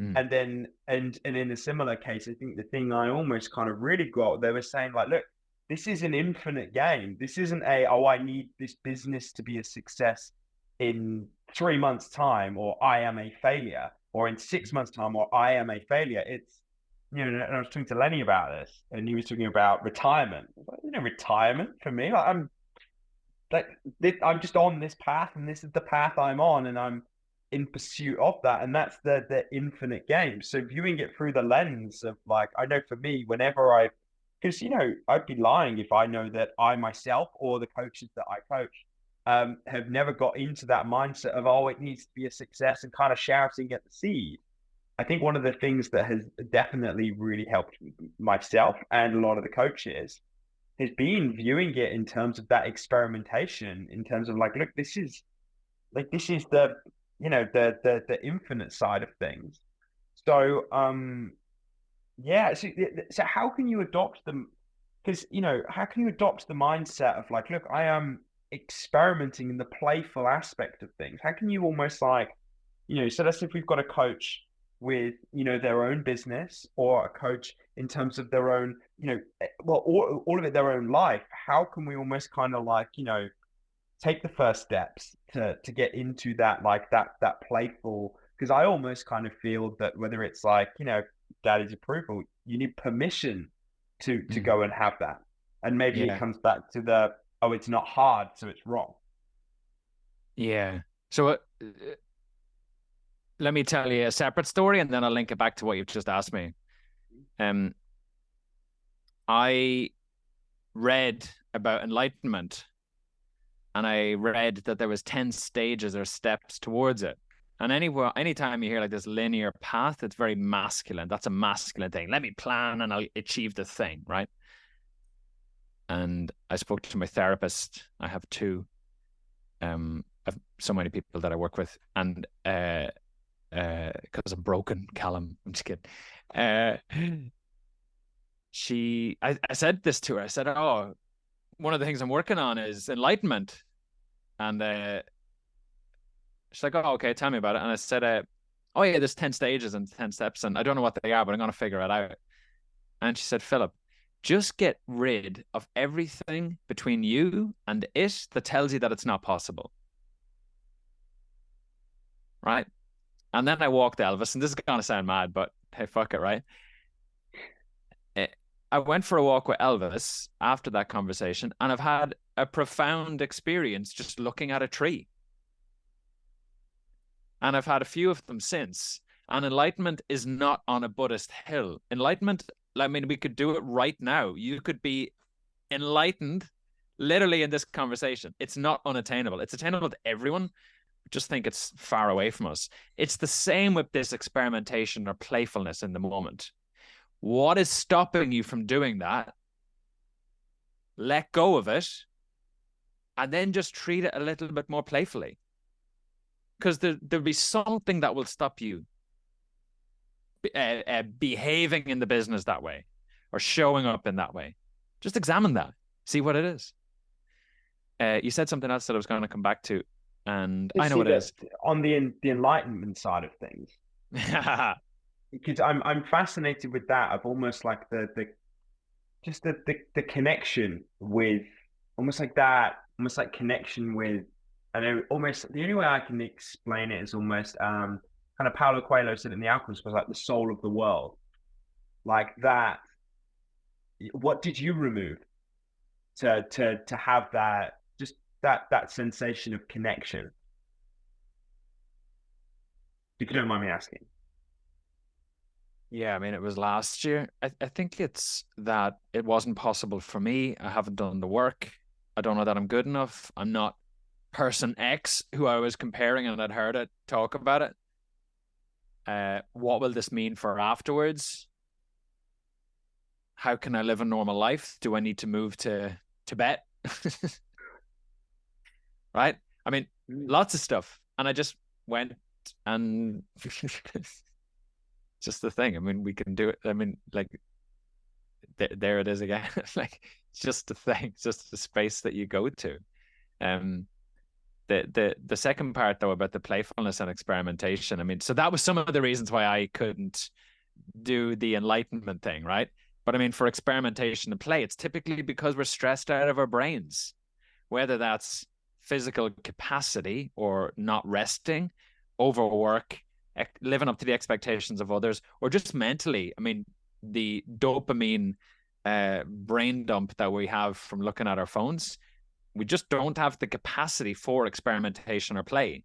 mm, And then and in a similar case, I think the thing I almost kind of really got, they were saying like, look, this is an infinite game. This isn't I need this business to be a success in 3 months' time, or I am a failure, or in 6 months' time, or I am a failure. It's and I was talking to Lenny about this, and he was talking about retirement. Retirement for me, like, like I'm just on this path, and this is the path I'm on, and I'm in pursuit of that, and that's the infinite game. So viewing it through the lens of like, I know for me, whenever because I'd be lying if I know that I myself or the coaches that I coach have never got into that mindset of it needs to be a success and kind of shouting at the seed. I think one of the things that has definitely really helped myself and a lot of the coaches has been viewing it in terms of that experimentation, in terms of like, look, this is the the infinite side of things. So yeah, so how can you adopt them? Because how can you adopt the mindset of like, look, I am experimenting in the playful aspect of things. How can you almost like, so let's say if we've got a coach with their own business, or a coach in terms of their own, well, all of it their own life. How can we almost kind of like, take the first steps to get into that, like that playful? Because I almost kind of feel that whether it's like, daddy's approval, you need permission to mm. go and have that. And maybe it Yeah. comes back to it's not hard, so it's wrong. Yeah. So let me tell you a separate story and then I'll link it back to what you've just asked me. Um, I read about enlightenment and I read that there was 10 stages or steps towards it. And anytime you hear like this linear path, it's very masculine. That's a masculine thing. Let me plan and I'll achieve the thing, right? And I spoke to my therapist. I have two. I have so many people that I work with, and because I'm broken, Callum. I'm just kidding. Uh, I said this to her. I said, "Oh, one of the things I'm working on is enlightenment," and she's like, "Oh, okay, tell me about it." And I said, "Oh yeah, there's 10 stages and 10 steps, and I don't know what they are, but I'm gonna figure it out." And she said, "Philip, just get rid of everything between you and it that tells you that it's not possible." Right? And then I walked Elvis, and this is gonna sound mad, but hey, fuck it, right? Eh, I went for a walk with Elvis after that conversation, and I've had a profound experience just looking at a tree. And I've had a few of them since. And enlightenment is not on a Buddhist hill. Enlightenment, I mean, we could do it right now. You could be enlightened literally in this conversation. It's not unattainable. It's attainable to everyone. Just think it's far away from us. It's the same with this experimentation or playfulness in the moment. What is stopping you from doing that? Let go of it and then just treat it a little bit more playfully. Because there'll be something that will stop you behaving in the business that way or showing up in that way. Just examine that, see what it is. You said something else that I was going to come back to, and You I know see what it that is. on the enlightenment side of things, because I'm fascinated with that, of almost like the just the connection with, almost like that, almost like connection with, I know, almost the only way I can explain it is almost kind of Paulo Coelho said in The Alchemist, was like the soul of the world, like that. What did you remove to have that, just that sensation of connection, if you don't mind me asking? Yeah, I mean, it was last year. I think it's that it wasn't possible for me. I haven't done the work. I don't know that I'm good enough. I'm not person X who I was comparing and I'd heard it talk about it. What will this mean for afterwards? how can I live a normal life? Do I need to move to Tibet? Right? I mean, Mm. lots of stuff. And I just went and just the thing. I mean, we can do it. I mean, like there it is again. Like it's just the thing, it's just the space that you go to. Um, the second part though about the playfulness and experimentation. I mean, so that was some of the reasons why I couldn't do the enlightenment thing, right? But I mean, for experimentation and play, it's typically because we're stressed out of our brains, whether that's physical capacity or not resting, overwork, living up to the expectations of others, or just mentally. I mean, the dopamine brain dump that we have from looking at our phones, we just don't have the capacity for experimentation or play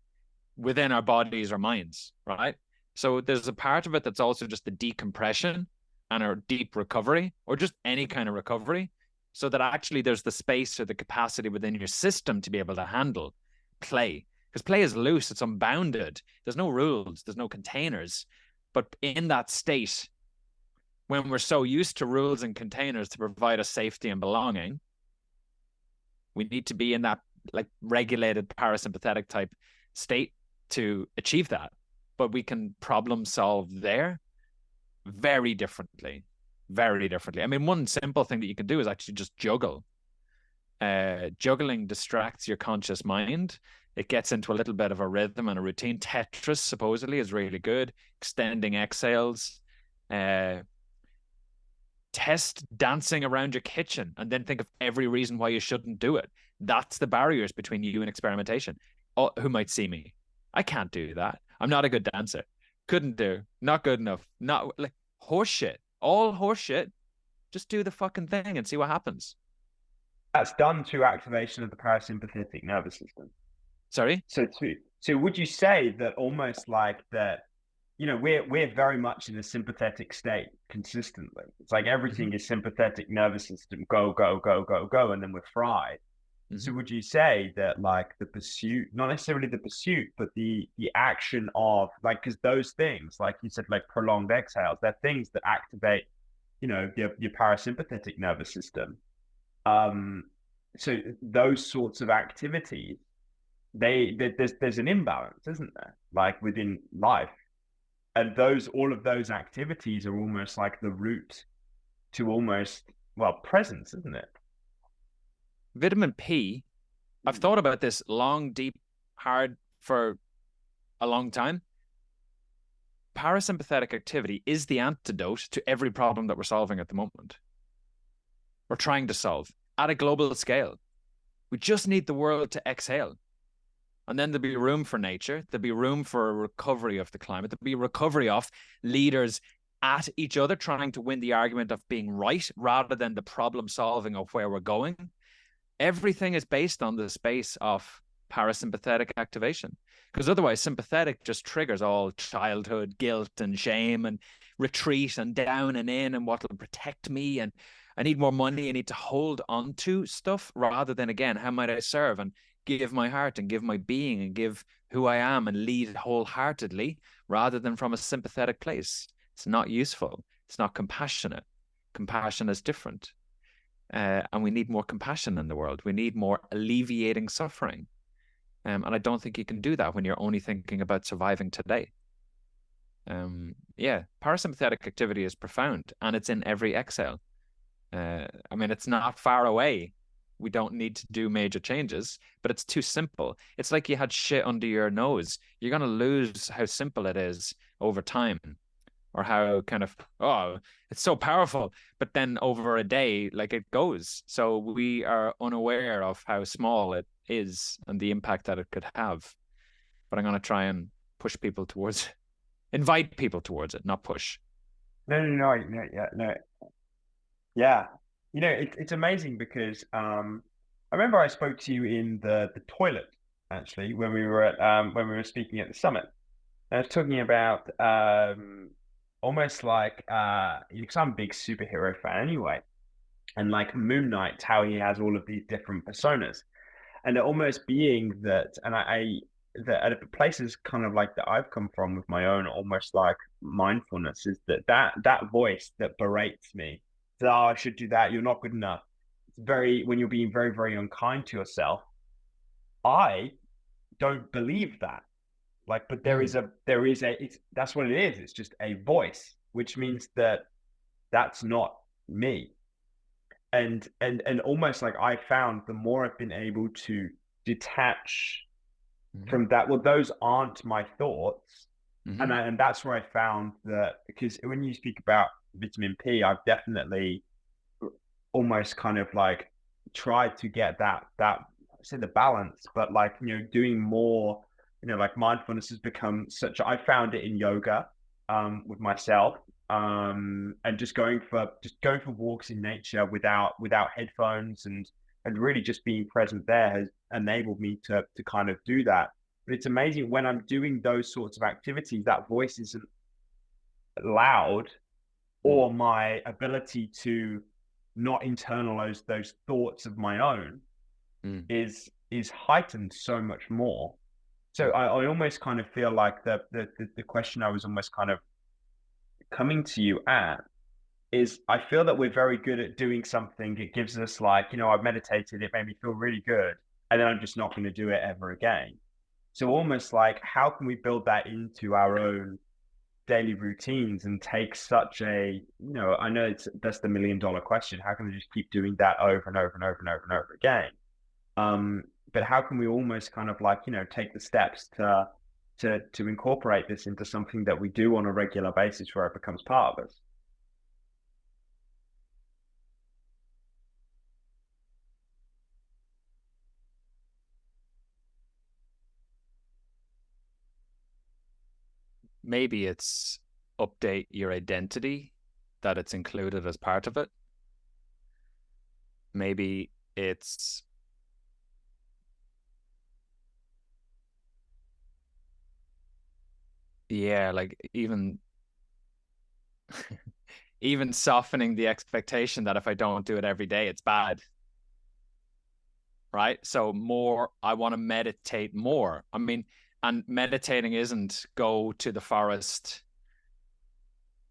within our bodies or minds, right? So there's a part of it that's also just the decompression and our deep recovery, or just any kind of recovery, so that actually there's the space or the capacity within your system to be able to handle play. Because play is loose, it's unbounded. There's no rules, there's no containers. But in that state, when we're so used to rules and containers to provide us safety and belonging, we need to be in that like regulated parasympathetic type state to achieve that. But we can problem solve there very differently. Very differently. I mean, one simple thing that you can do is actually just juggle. Juggling distracts your conscious mind. It gets into a little bit of a rhythm and a routine. Tetris supposedly is really good. Extending exhales. Test dancing around your kitchen and then think of every reason why you shouldn't do it. That's the barriers between you and experimentation. Oh, who might see me? I can't do that. I'm not a good dancer. Couldn't do. Not good enough. Not like horseshit. All horseshit. Just do the fucking thing and see what happens. That's done through activation of the parasympathetic nervous system. Sorry? So would you say that almost like that, we're very much in a sympathetic state consistently. It's like everything Mm-hmm. is sympathetic nervous system, go, go, go, go, go, and then we're fried. Mm-hmm. So would you say that like the pursuit, not necessarily the pursuit, but the action of like, because those things, like you said, like prolonged exhales, they're things that activate, your parasympathetic nervous system. Um, so those sorts of activities, there's an imbalance, isn't there? Like within life, and all of those activities are almost like the route to almost, well, presence, isn't it? Vitamin P, I've thought about this long, deep, hard for a long time. Parasympathetic activity is the antidote to every problem that we're solving at the moment. We're trying to solve at a global scale. We just need the world to exhale. And then there'll be room for nature. There'll be room for a recovery of the climate. There'll be recovery of leaders at each other trying to win the argument of being right rather than the problem solving of where we're going. Everything is based on the space of parasympathetic activation. Because otherwise, sympathetic just triggers all childhood guilt and shame and retreat and down and in and what will protect me. And I need more money. I need to hold on to stuff rather than, again, how might I serve and give my heart and give my being and give who I am and lead wholeheartedly rather than from a sympathetic place. It's not useful. It's not compassionate. Compassion is different. And we need more compassion in the world. We need more alleviating suffering. And I don't think you can do that when you're only thinking about surviving today. Yeah, parasympathetic activity is profound and it's in every exhale. I mean, it's not far away. We don't need to do major changes, but it's too simple. It's like you had shit under your nose. You're going to lose how simple it is over time, or how kind of, oh, it's so powerful. But then over a day, like it goes. So we are unaware of how small it is and the impact that it could have. But I'm going to try and push people towards, invite people towards it, not push. No. Yeah. It's amazing because I remember I spoke to you in the toilet actually when we were speaking at the summit. I was talking about almost like because I'm a big superhero fan anyway, and like Moon Knight, how he has all of these different personas, and it almost being that, and I that at places kind of like that I've come from with my own almost like mindfulness is that voice that berates me So, oh, I should do that. You're not good enough. It's very, when you're being very, very unkind to yourself. I don't believe that. Like, but Mm. that's what it is. It's just a voice, which means that that's not me. And almost like I found the more I've been able to detach Mm-hmm. from that, well, those aren't my thoughts. Mm-hmm. And that's where I found that, because when you speak about vitamin P, I've definitely almost kind of like tried to get that I say the balance, but like, doing more, like mindfulness has become such I found it in yoga, with myself, and just going for walks in nature without headphones, and really just being present there has enabled me to kind of do that. But it's amazing when I'm doing those sorts of activities, that voice isn't loud, Mm. or my ability to not internalize those thoughts of my own Mm. is heightened so much more. So Mm. I almost kind of feel like the question I was almost kind of coming to you at is, I feel that we're very good at doing something. It gives us, like, I've meditated, it made me feel really good, and then I'm just not going to do it ever again. So almost like, how can we build that into our own daily routines and take such a, I know that's the $1 million question. How can we just keep doing that over and over and over and over and over again? But how can we almost kind of like, take the steps to incorporate this into something that we do on a regular basis where it becomes part of us? Maybe it's update your identity, that it's included as part of it. Maybe it's, yeah, like even softening the expectation that if I don't do it every day, it's bad. Right. So more, I want to meditate more. I mean, and meditating isn't go to the forest,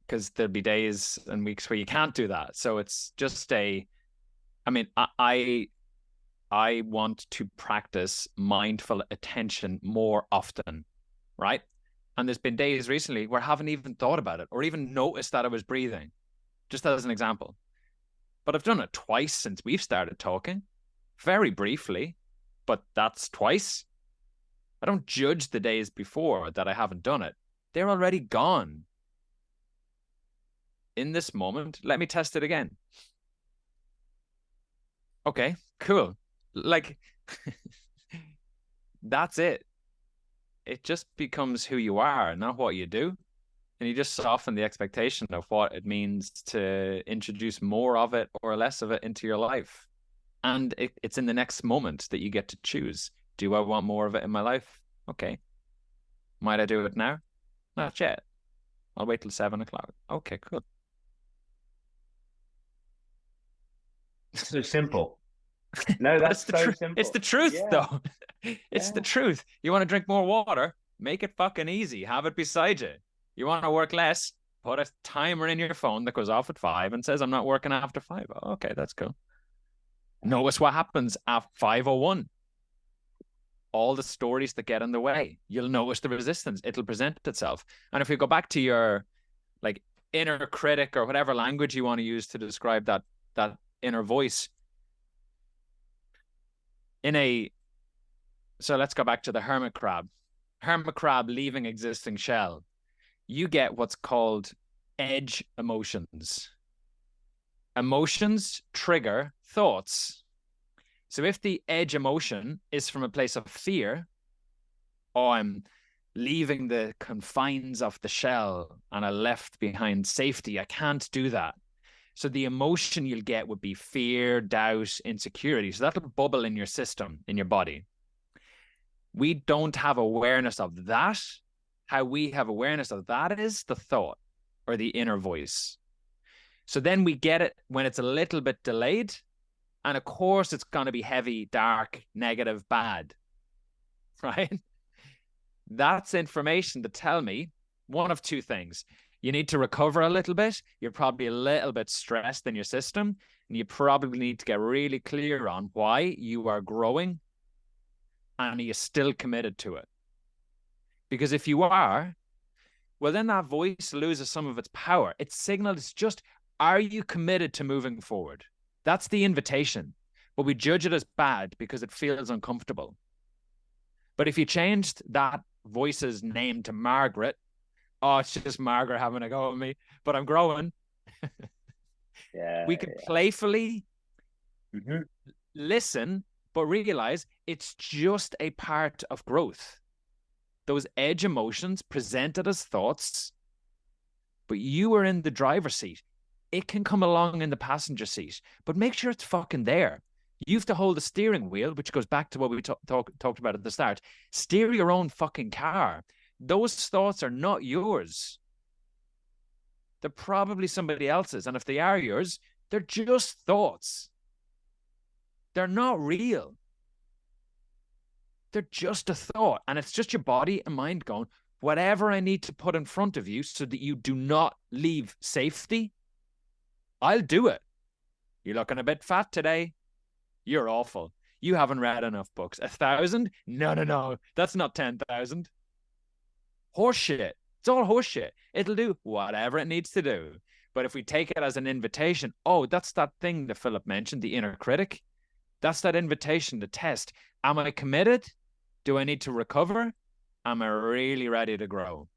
because there'll be days and weeks where you can't do that. So it's just I mean, I want to practice mindful attention more often, right? And there's been days recently where I haven't even thought about it or even noticed that I was breathing, just as an example. But I've done it twice since we've started talking, very briefly, but that's twice. I don't judge the days before that I haven't done it. They're already gone. In this moment, let me test it again. Okay, cool. Like, that's it. It just becomes who you are, not what you do. And you just soften the expectation of what it means to introduce more of it or less of it into your life. And it's in the next moment that you get to choose. Do I want more of it in my life? Okay. Might I do it now? Not yet. I'll wait till 7 o'clock. Okay, cool. So simple. No, But it's that's the so truth. It's the simple. truth, Yeah, though. It's the yeah. truth. You want to drink more water? Make it fucking easy. Have it beside you. You want to work less? Put a timer in your phone that goes off at 5 and says, I'm not working after 5. Oh, okay, that's cool. Notice what happens at 5:01. All the stories that get in the way. You'll notice the resistance. It'll present itself. And if we go back to your like inner critic or whatever language you want to use to describe that inner voice, in a so let's go back to the hermit crab. Hermit crab leaving existing shell. You get what's called edge emotions. Emotions trigger thoughts. So if the edge emotion is from a place of fear, oh, I'm leaving the confines of the shell and I left behind safety, I can't do that. So the emotion you'll get would be fear, doubt, insecurity. So that'll bubble in your system, in your body. We don't have awareness of that. How we have awareness of that is the thought or the inner voice. So then we get it when it's a little bit delayed. And of course, it's going to be heavy, dark, negative, bad, right? That's information to tell me one of two things. You need to recover a little bit. You're probably a little bit stressed in your system, and you probably need to get really clear on why you are growing and are you still committed to it. Because if you are, well, then that voice loses some of its power. Its signal is just, are you committed to moving forward? That's the invitation. But we judge it as bad because it feels uncomfortable. But if you changed that voice's name to Margaret, oh, it's just Margaret having a go at me, but I'm growing. We can playfully listen, but realize it's just a part of growth. Those edge emotions presented as thoughts, but you are in the driver's seat. It can come along in the passenger seat, but make sure it's fucking there. You have to hold the steering wheel, which goes back to what we talked about at the start. Steer your own fucking car. Those thoughts are not yours. They're probably somebody else's. And if they are yours, they're just thoughts. They're not real. They're just a thought. And it's just your body and mind going, whatever I need to put in front of you so that you do not leave safety, I'll do it. You're looking a bit fat today. You're awful. You haven't read enough books. 1,000? No. That's not 10,000. Horseshit. It's all horseshit. It'll do whatever it needs to do. But if we take it as an invitation, oh, that's that thing that Philip mentioned, the inner critic. That's that invitation to test. Am I committed? Do I need to recover? Am I really ready to grow?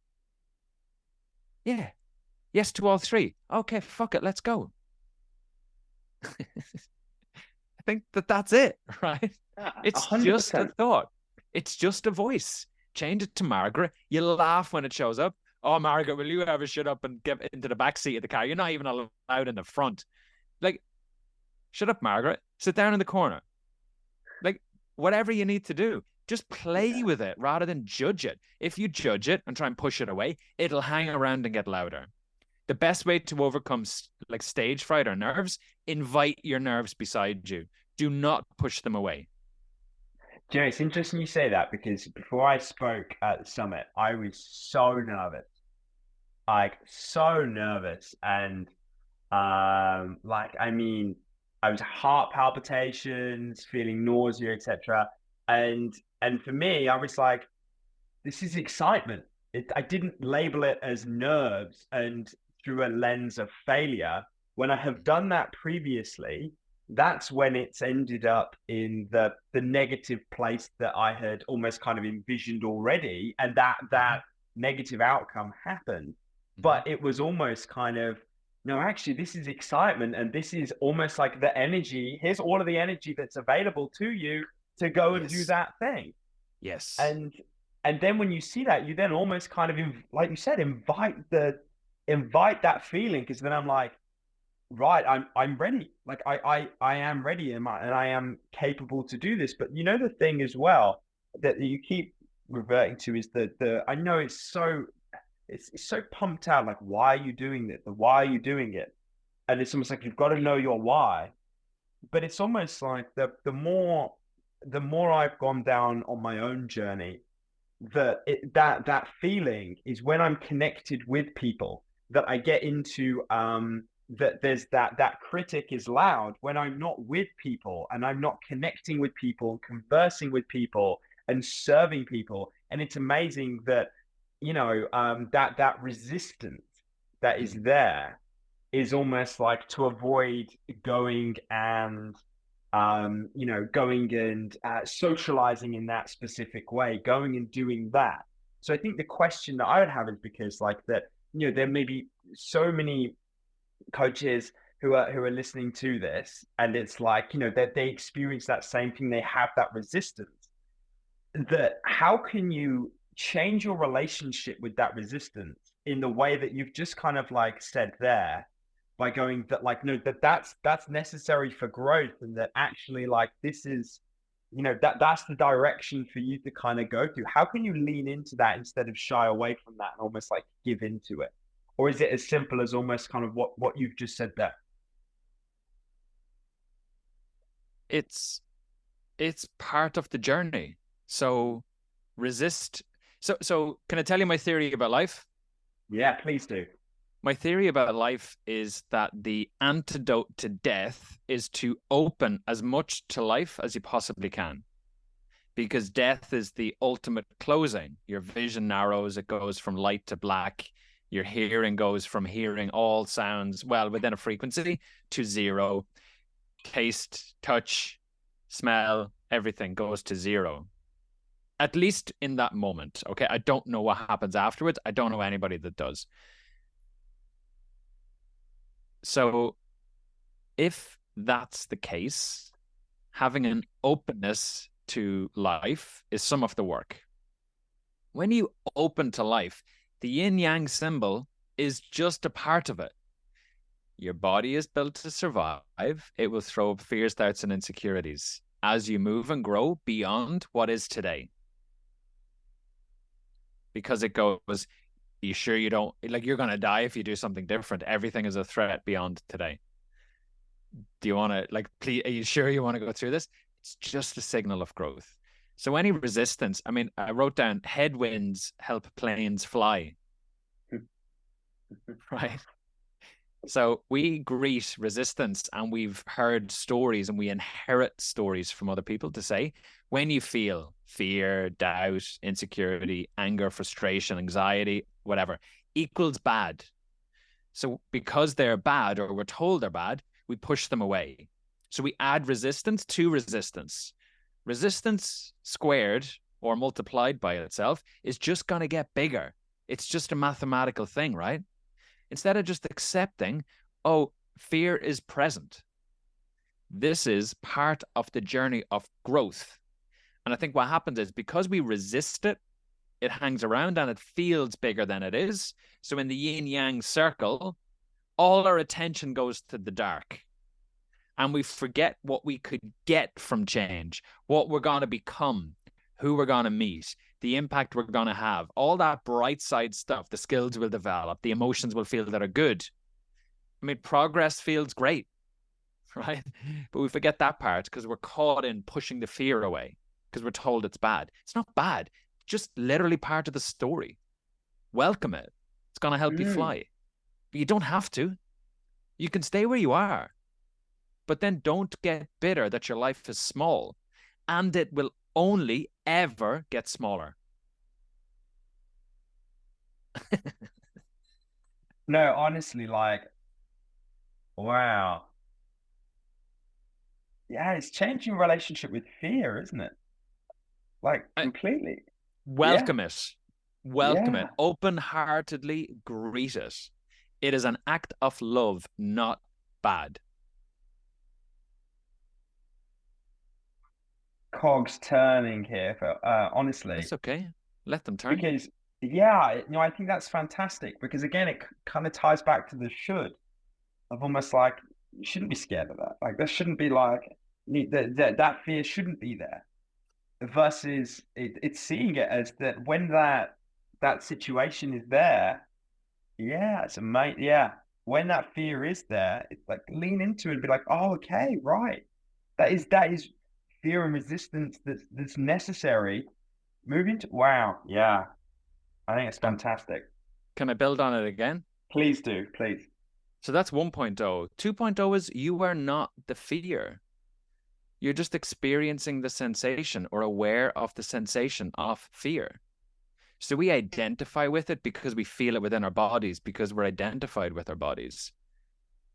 Yeah. Yes to all three. Okay, fuck it. Let's go. I think that's it, right? It's 100%. Just a thought. It's just a voice. Change it to Margaret. You laugh when it shows up. Oh, Margaret, will you ever shut up and get into the back seat of the car? You're not even allowed in the front. Like, shut up, Margaret. Sit down in the corner. Like, whatever you need to do. Just play with it rather than judge it. If you judge it and try and push it away, it'll hang around and get louder. The best way to overcome like stage fright or nerves, invite your nerves beside you. Do not push them away. Do you know, it's interesting you say that because before I spoke at the summit, I was so nervous. Like, so nervous. And, I was heart palpitations, feeling nausea, etc. And for me, I was like, this is excitement. I didn't label it as nerves and through a lens of failure. When I have done that previously, that's when it's ended up in the negative place that I had almost kind of envisioned already, and that negative outcome happened. But it was almost kind of, no, actually, this is excitement, and this is almost like the energy. Here's all of the energy that's available to you to go and do that thing. Yes. And then when you see that, you then almost kind of, like you said, invite that feeling, because then I'm like, right, I'm ready. Like I am ready, and I am capable to do this. But you know, the thing as well that you keep reverting to is the I know it's so pumped out. Like, why are you doing this? Why are you doing it? And it's almost like you've got to know your why. But it's almost like the more I've gone down on my own journey, that feeling is when I'm connected with people that I get into that there's that critic is loud when I'm not with people and I'm not connecting with people, conversing with people and serving people. And it's amazing that, you know, that resistance that is there is almost like to avoid going and socializing in that specific way, going and doing that. So I think the question that I would have is because like that, you know, there may be so many coaches who are listening to this, and it's like, you know, that they experience that same thing, they have that resistance. That how can you change your relationship with that resistance in the way that you've just kind of like said there, by going that like, no, that's necessary for growth, and that actually like this is, you know, that's the direction for you to kind of go through. How can you lean into that instead of shy away from that and almost like give into it? Or is it as simple as almost kind of what you've just said there? It's part of the journey. So resist. So can I tell you my theory about life? Yeah, please do. My theory about life is that the antidote to death is to open as much to life as you possibly can. Because death is the ultimate closing. Your vision narrows, it goes from light to black. Your hearing goes from hearing all sounds, well, within a frequency, to zero. Taste, touch, smell, everything goes to zero. At least in that moment. Okay. I don't know what happens afterwards. I don't know anybody that does. So if that's the case, having an openness to life is some of the work. When you open to life, the yin yang symbol is just a part of it. Your body is built to survive. It will throw up fears, doubts, and insecurities as you move and grow beyond what is today. Because it goes, you sure you don't, like, you're going to die if you do something different. Everything is a threat beyond today. Do you want to, like, please, are you sure you want to go through this? It's just a signal of growth. So any resistance, I mean, I wrote down headwinds help planes fly. Right. So we greet resistance, and we've heard stories and we inherit stories from other people to say, when you feel fear, doubt, insecurity, anger, frustration, anxiety, whatever, equals bad. So because they're bad, or we're told they're bad, we push them away. So we add resistance to resistance. Resistance squared or multiplied by itself is just going to get bigger. It's just a mathematical thing, right? Instead of just accepting, oh, fear is present. This is part of the journey of growth. And I think what happens is, because we resist it, it hangs around and it feels bigger than it is. So in the yin yang circle, all our attention goes to the dark. And we forget what we could get from change, what we're going to become, who we're going to meet, the impact we're going to have, all that bright side stuff, the skills will develop, the emotions will feel that are good. I mean, progress feels great, right? But we forget that part because we're caught in pushing the fear away because we're told it's bad. It's not bad. Just literally part of the story. Welcome it. It's going to help you fly. But you don't have to. You can stay where you are. But then don't get bitter that your life is small, and it will only ever get smaller. No, honestly, like, wow. Yeah, it's changing your relationship with fear, isn't it? Like, completely. Yeah, Welcome it. Welcome it. yeah. Open-heartedly greet it. It is an act of love, not bad. Cogs turning here, for honestly, That's okay. Let them turn. because yeah, I think that's fantastic because again, it kind of ties back to the should of almost like you shouldn't be scared of that. Like, there shouldn't be like that fear shouldn't be there. Versus it's seeing it as that when that situation is there, yeah, it's amazing. Yeah, when that fear is there, it's like lean into it and be like, oh, okay, right. That is fear and resistance that's necessary. Move into wow, yeah. I think it's fantastic. Can I build on it again? Please do, please. So that's 1.0. 2.0 is you are not the fear. You're just experiencing the sensation or aware of the sensation of fear. So we identify with it because we feel it within our bodies, because we're identified with our bodies.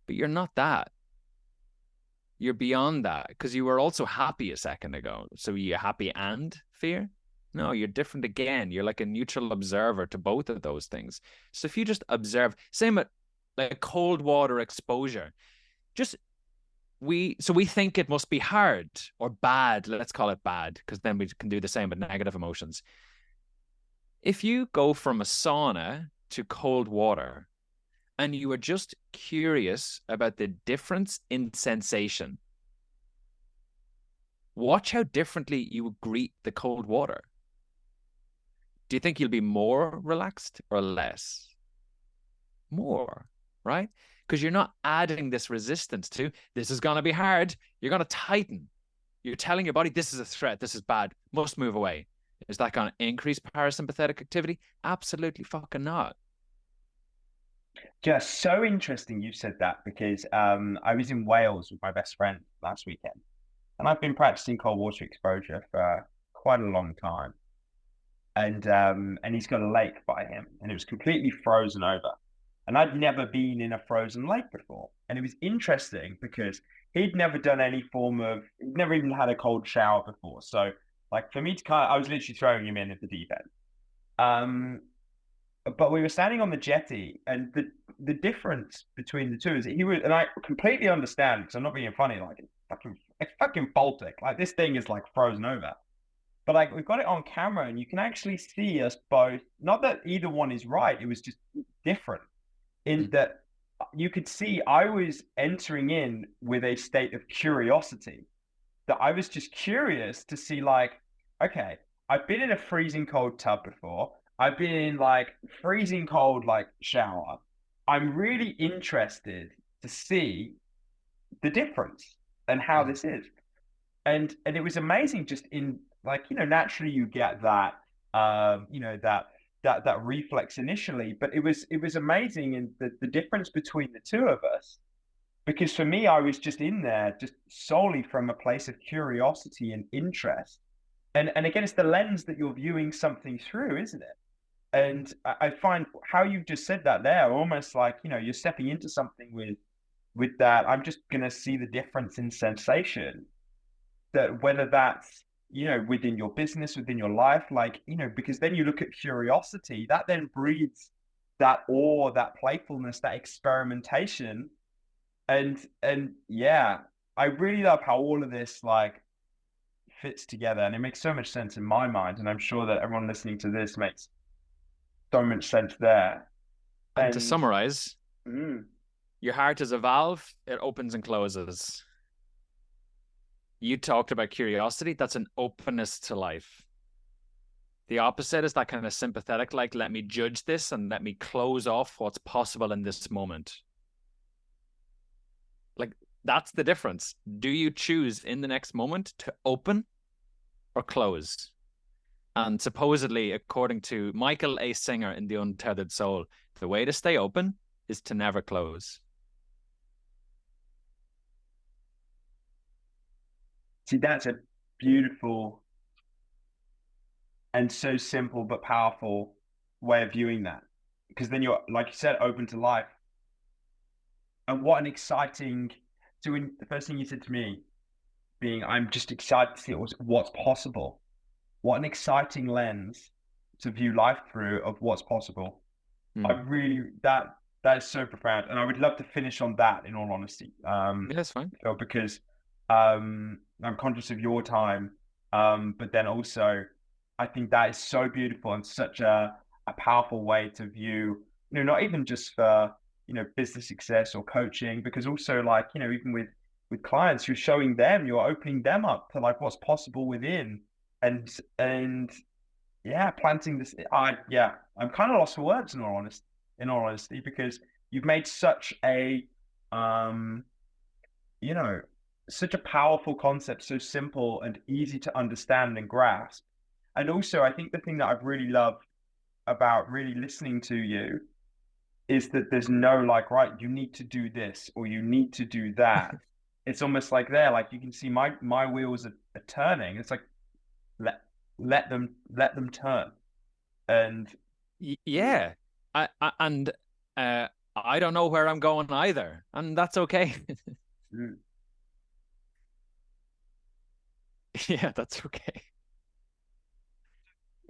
But you're not that. You're beyond that because you were also happy a second ago. So you're happy and fear? No, you're different again. You're like a neutral observer to both of those things. So if you just observe, same with like cold water exposure, just we think it must be hard or bad. Let's call it bad because then we can do the same with negative emotions. If you go from a sauna to cold water and you are just curious about the difference in sensation, watch how differently you would greet the cold water. Do you think you'll be more relaxed or less? More, right? Because you're not adding this resistance to this is going to be hard. You're going to tighten. You're telling your body this is a threat. This is bad. Must move away. Is that going to increase parasympathetic activity? Absolutely fucking not. Just so interesting you said that because I was in Wales with my best friend last weekend, and I've been practicing cold water exposure for quite a long time. And he's got a lake by him, and it was completely frozen over. And I'd never been in a frozen lake before, and it was interesting because he'd never done any form of, he'd never even had a cold shower before. So, like for me to kind of, I was literally throwing him in at the deep end. Um, but we were standing on the jetty, and the difference between the two is he was, and I completely understand because I'm not being funny, like it's fucking Baltic, like this thing is like frozen over. But like we've got it on camera, and you can actually see us both. Not that either one is right; it was just different in Mm. that you could see I was entering in with a state of curiosity. That I was just curious to see, like, okay, I've been in a freezing cold tub before. I've been in like freezing cold like shower. I'm really interested to see the difference and how Mm. this is. And it was amazing just in like, naturally you get that that reflex initially, but it was amazing in the difference between the two of us, because for me I was just in there just solely from a place of curiosity and interest. And again, it's the lens that you're viewing something through, isn't it? And I find how you've just said that there, almost like, you're stepping into something with that. I'm just gonna see the difference in sensation, that whether that's, within your business, within your life, like, because then you look at curiosity, that then breeds that awe, that playfulness, that experimentation. And yeah, I really love how all of this like fits together, and it makes so much sense in my mind, and I'm sure that everyone listening to this makes so much sense there. And to And summarize, mm, your heart is a valve, it opens and closes. You talked about curiosity, that's an openness to life. The opposite is that kind of sympathetic, like, let me judge this and let me close off what's possible in this moment. Like, that's the difference. Do you choose in the next moment to open or close? And supposedly, according to Michael A. Singer in The Untethered Soul, the way to stay open is to never close. see, that's a beautiful and so simple but powerful way of viewing that, because then you're, like you said, open to life. And what an exciting, so when the first thing you said to me being, I'm just excited to see what's possible. What an exciting lens to view life through of what's possible. I Hmm. really, that is so profound, and I would love to finish on that, in all honesty, Yeah, that's fine. Phil, because I'm conscious of your time, but then also I think that is so beautiful and such a powerful way to view, not even just for, business success or coaching, because also like, even with clients, you're showing them, you're opening them up to like what's possible within, and yeah, planting this. I'm kind of lost for words, in all honesty, because you've made such a um, you know, such a powerful concept, so simple and easy to understand and grasp. And also, I think the thing that I've really loved about really listening to you is that there's no like, right, you need to do this or you need to do that. It's almost like there, like you can see my wheels are turning. It's like let let them turn. And mm, Yeah. And I don't know where I'm going either, and that's okay. mm. Yeah, that's okay.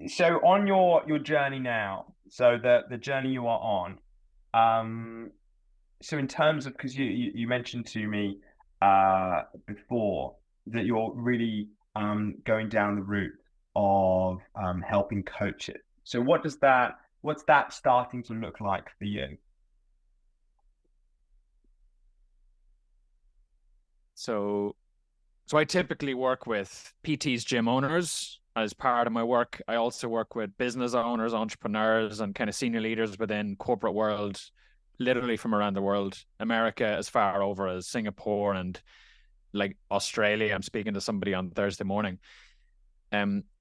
So on your journey now, so the journey you are on, um, so in terms of, because you mentioned to me before that you're really going down the route of helping coach it. So what's that starting to look like for you? So So I typically work with PTs, gym owners as part of my work. I also work with business owners, entrepreneurs, and kind of senior leaders within corporate world, literally from around the world. America as far over as Singapore and like Australia. I'm speaking to somebody on Thursday morning.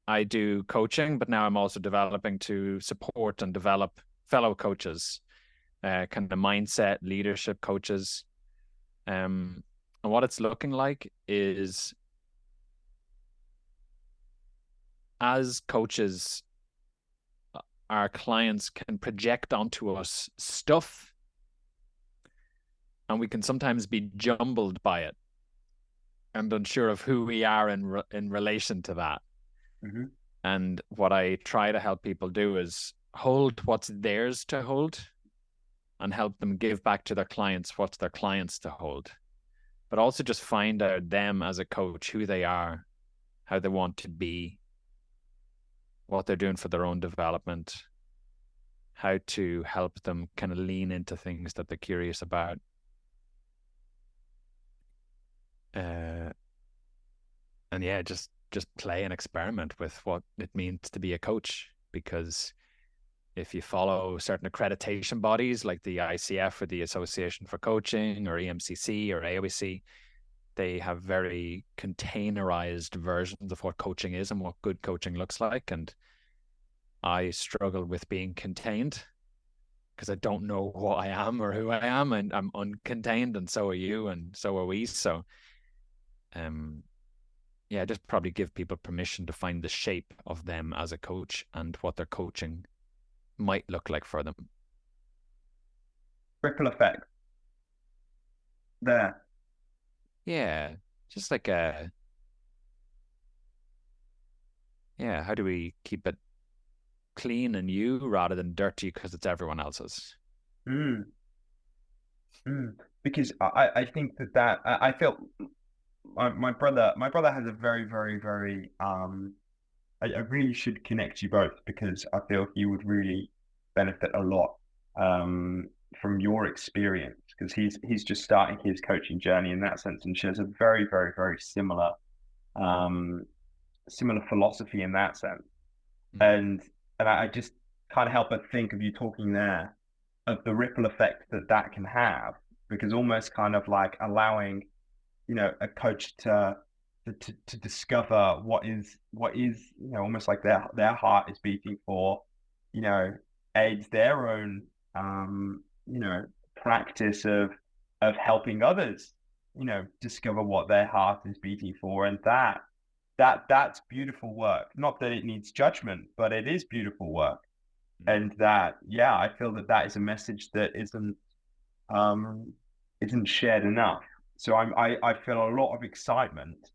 I do coaching, but now I'm also developing to support and develop fellow coaches. kind of mindset leadership coaches. And what it's looking like is, as coaches, our clients can project onto us stuff, and we can sometimes be jumbled by it and unsure of who we are in relation to that. Mm-hmm. And what I try to help people do is hold what's theirs to hold and help them give back to their clients what's their clients to hold. But also just find out them as a coach, who they are, how they want to be, what they're doing for their own development, how to help them kind of lean into things that they're curious about. And yeah, just play and experiment with what it means to be a coach. Because if you follow certain accreditation bodies like the ICF or the Association for Coaching or EMCC or AOEC, they have very containerized versions of what coaching is and what good coaching looks like. And I struggle with being contained because I don't know what I am or who I am, and I'm uncontained, and so are you, and so are we. So yeah, just probably give people permission to find the shape of them as a coach and what their coaching might look like for them. Ripple effect there. Yeah, just like yeah, how do we keep it clean and you rather than dirty because it's everyone else's? Mm, because I think that I feel my brother has a very I really should connect you both because I feel he would really benefit a lot from your experience because he's just starting his coaching journey in that sense and shares a very similar um similar philosophy in that sense. Mm-hmm. And I just can't help but think of you talking there of the ripple effect that that can have because almost kind of like allowing a coach to discover what is almost like their heart is beating for aids their own um practice of helping others discover what their heart is beating for, and that's beautiful work. Not that it needs judgment, but it is beautiful work. And that, yeah, I feel that that is a message that um isn't shared enough. So I feel a lot of excitement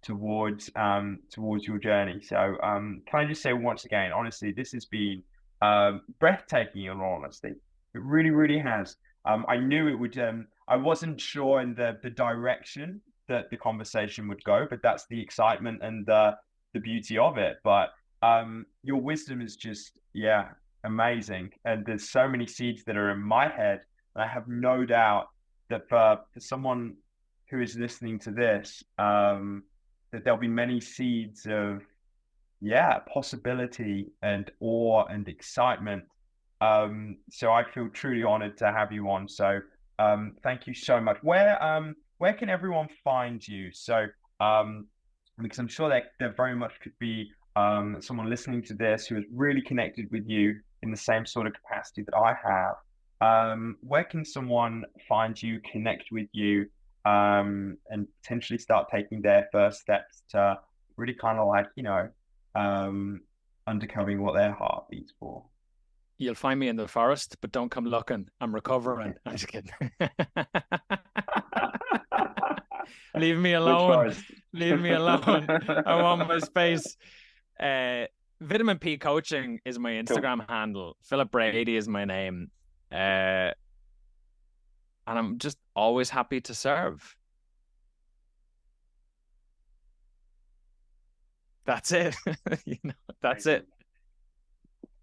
towards your journey. So can I just say once again, honestly, this has been breathtaking in all honesty. It really has. I knew it would I wasn't sure in the direction that the conversation would go, but that's the excitement and the beauty of it. But your wisdom is just, yeah, amazing. And there's so many seeds that are in my head. And I have no doubt that for someone who is listening to this, that there'll be many seeds of, yeah, possibility and awe and excitement. So I feel truly honored to have you on. So thank you so much. Where can everyone find you? So because I'm sure that there very much could be someone listening to this who is really connected with you in the same sort of capacity that I have. Where can someone find you, connect with you, and potentially start taking their first steps to really kind of like, um, undercovering what their heart beats for? You'll find me in the forest, but don't come looking. I'm recovering. I'm just kidding. Leave me Which alone. forest? Leave me alone. I want my space. Vitamin P Coaching is my Cool. Instagram handle. Philip Brady is my name. And I'm just always happy to serve. That's it. That's it.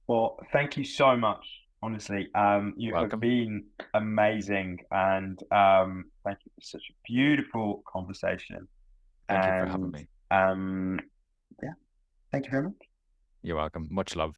Well, thank you so much. Honestly, you have Welcome. been amazing, and thank you for such a beautiful conversation. Thank you for having And me. yeah, thank you very much. You're welcome. Much love.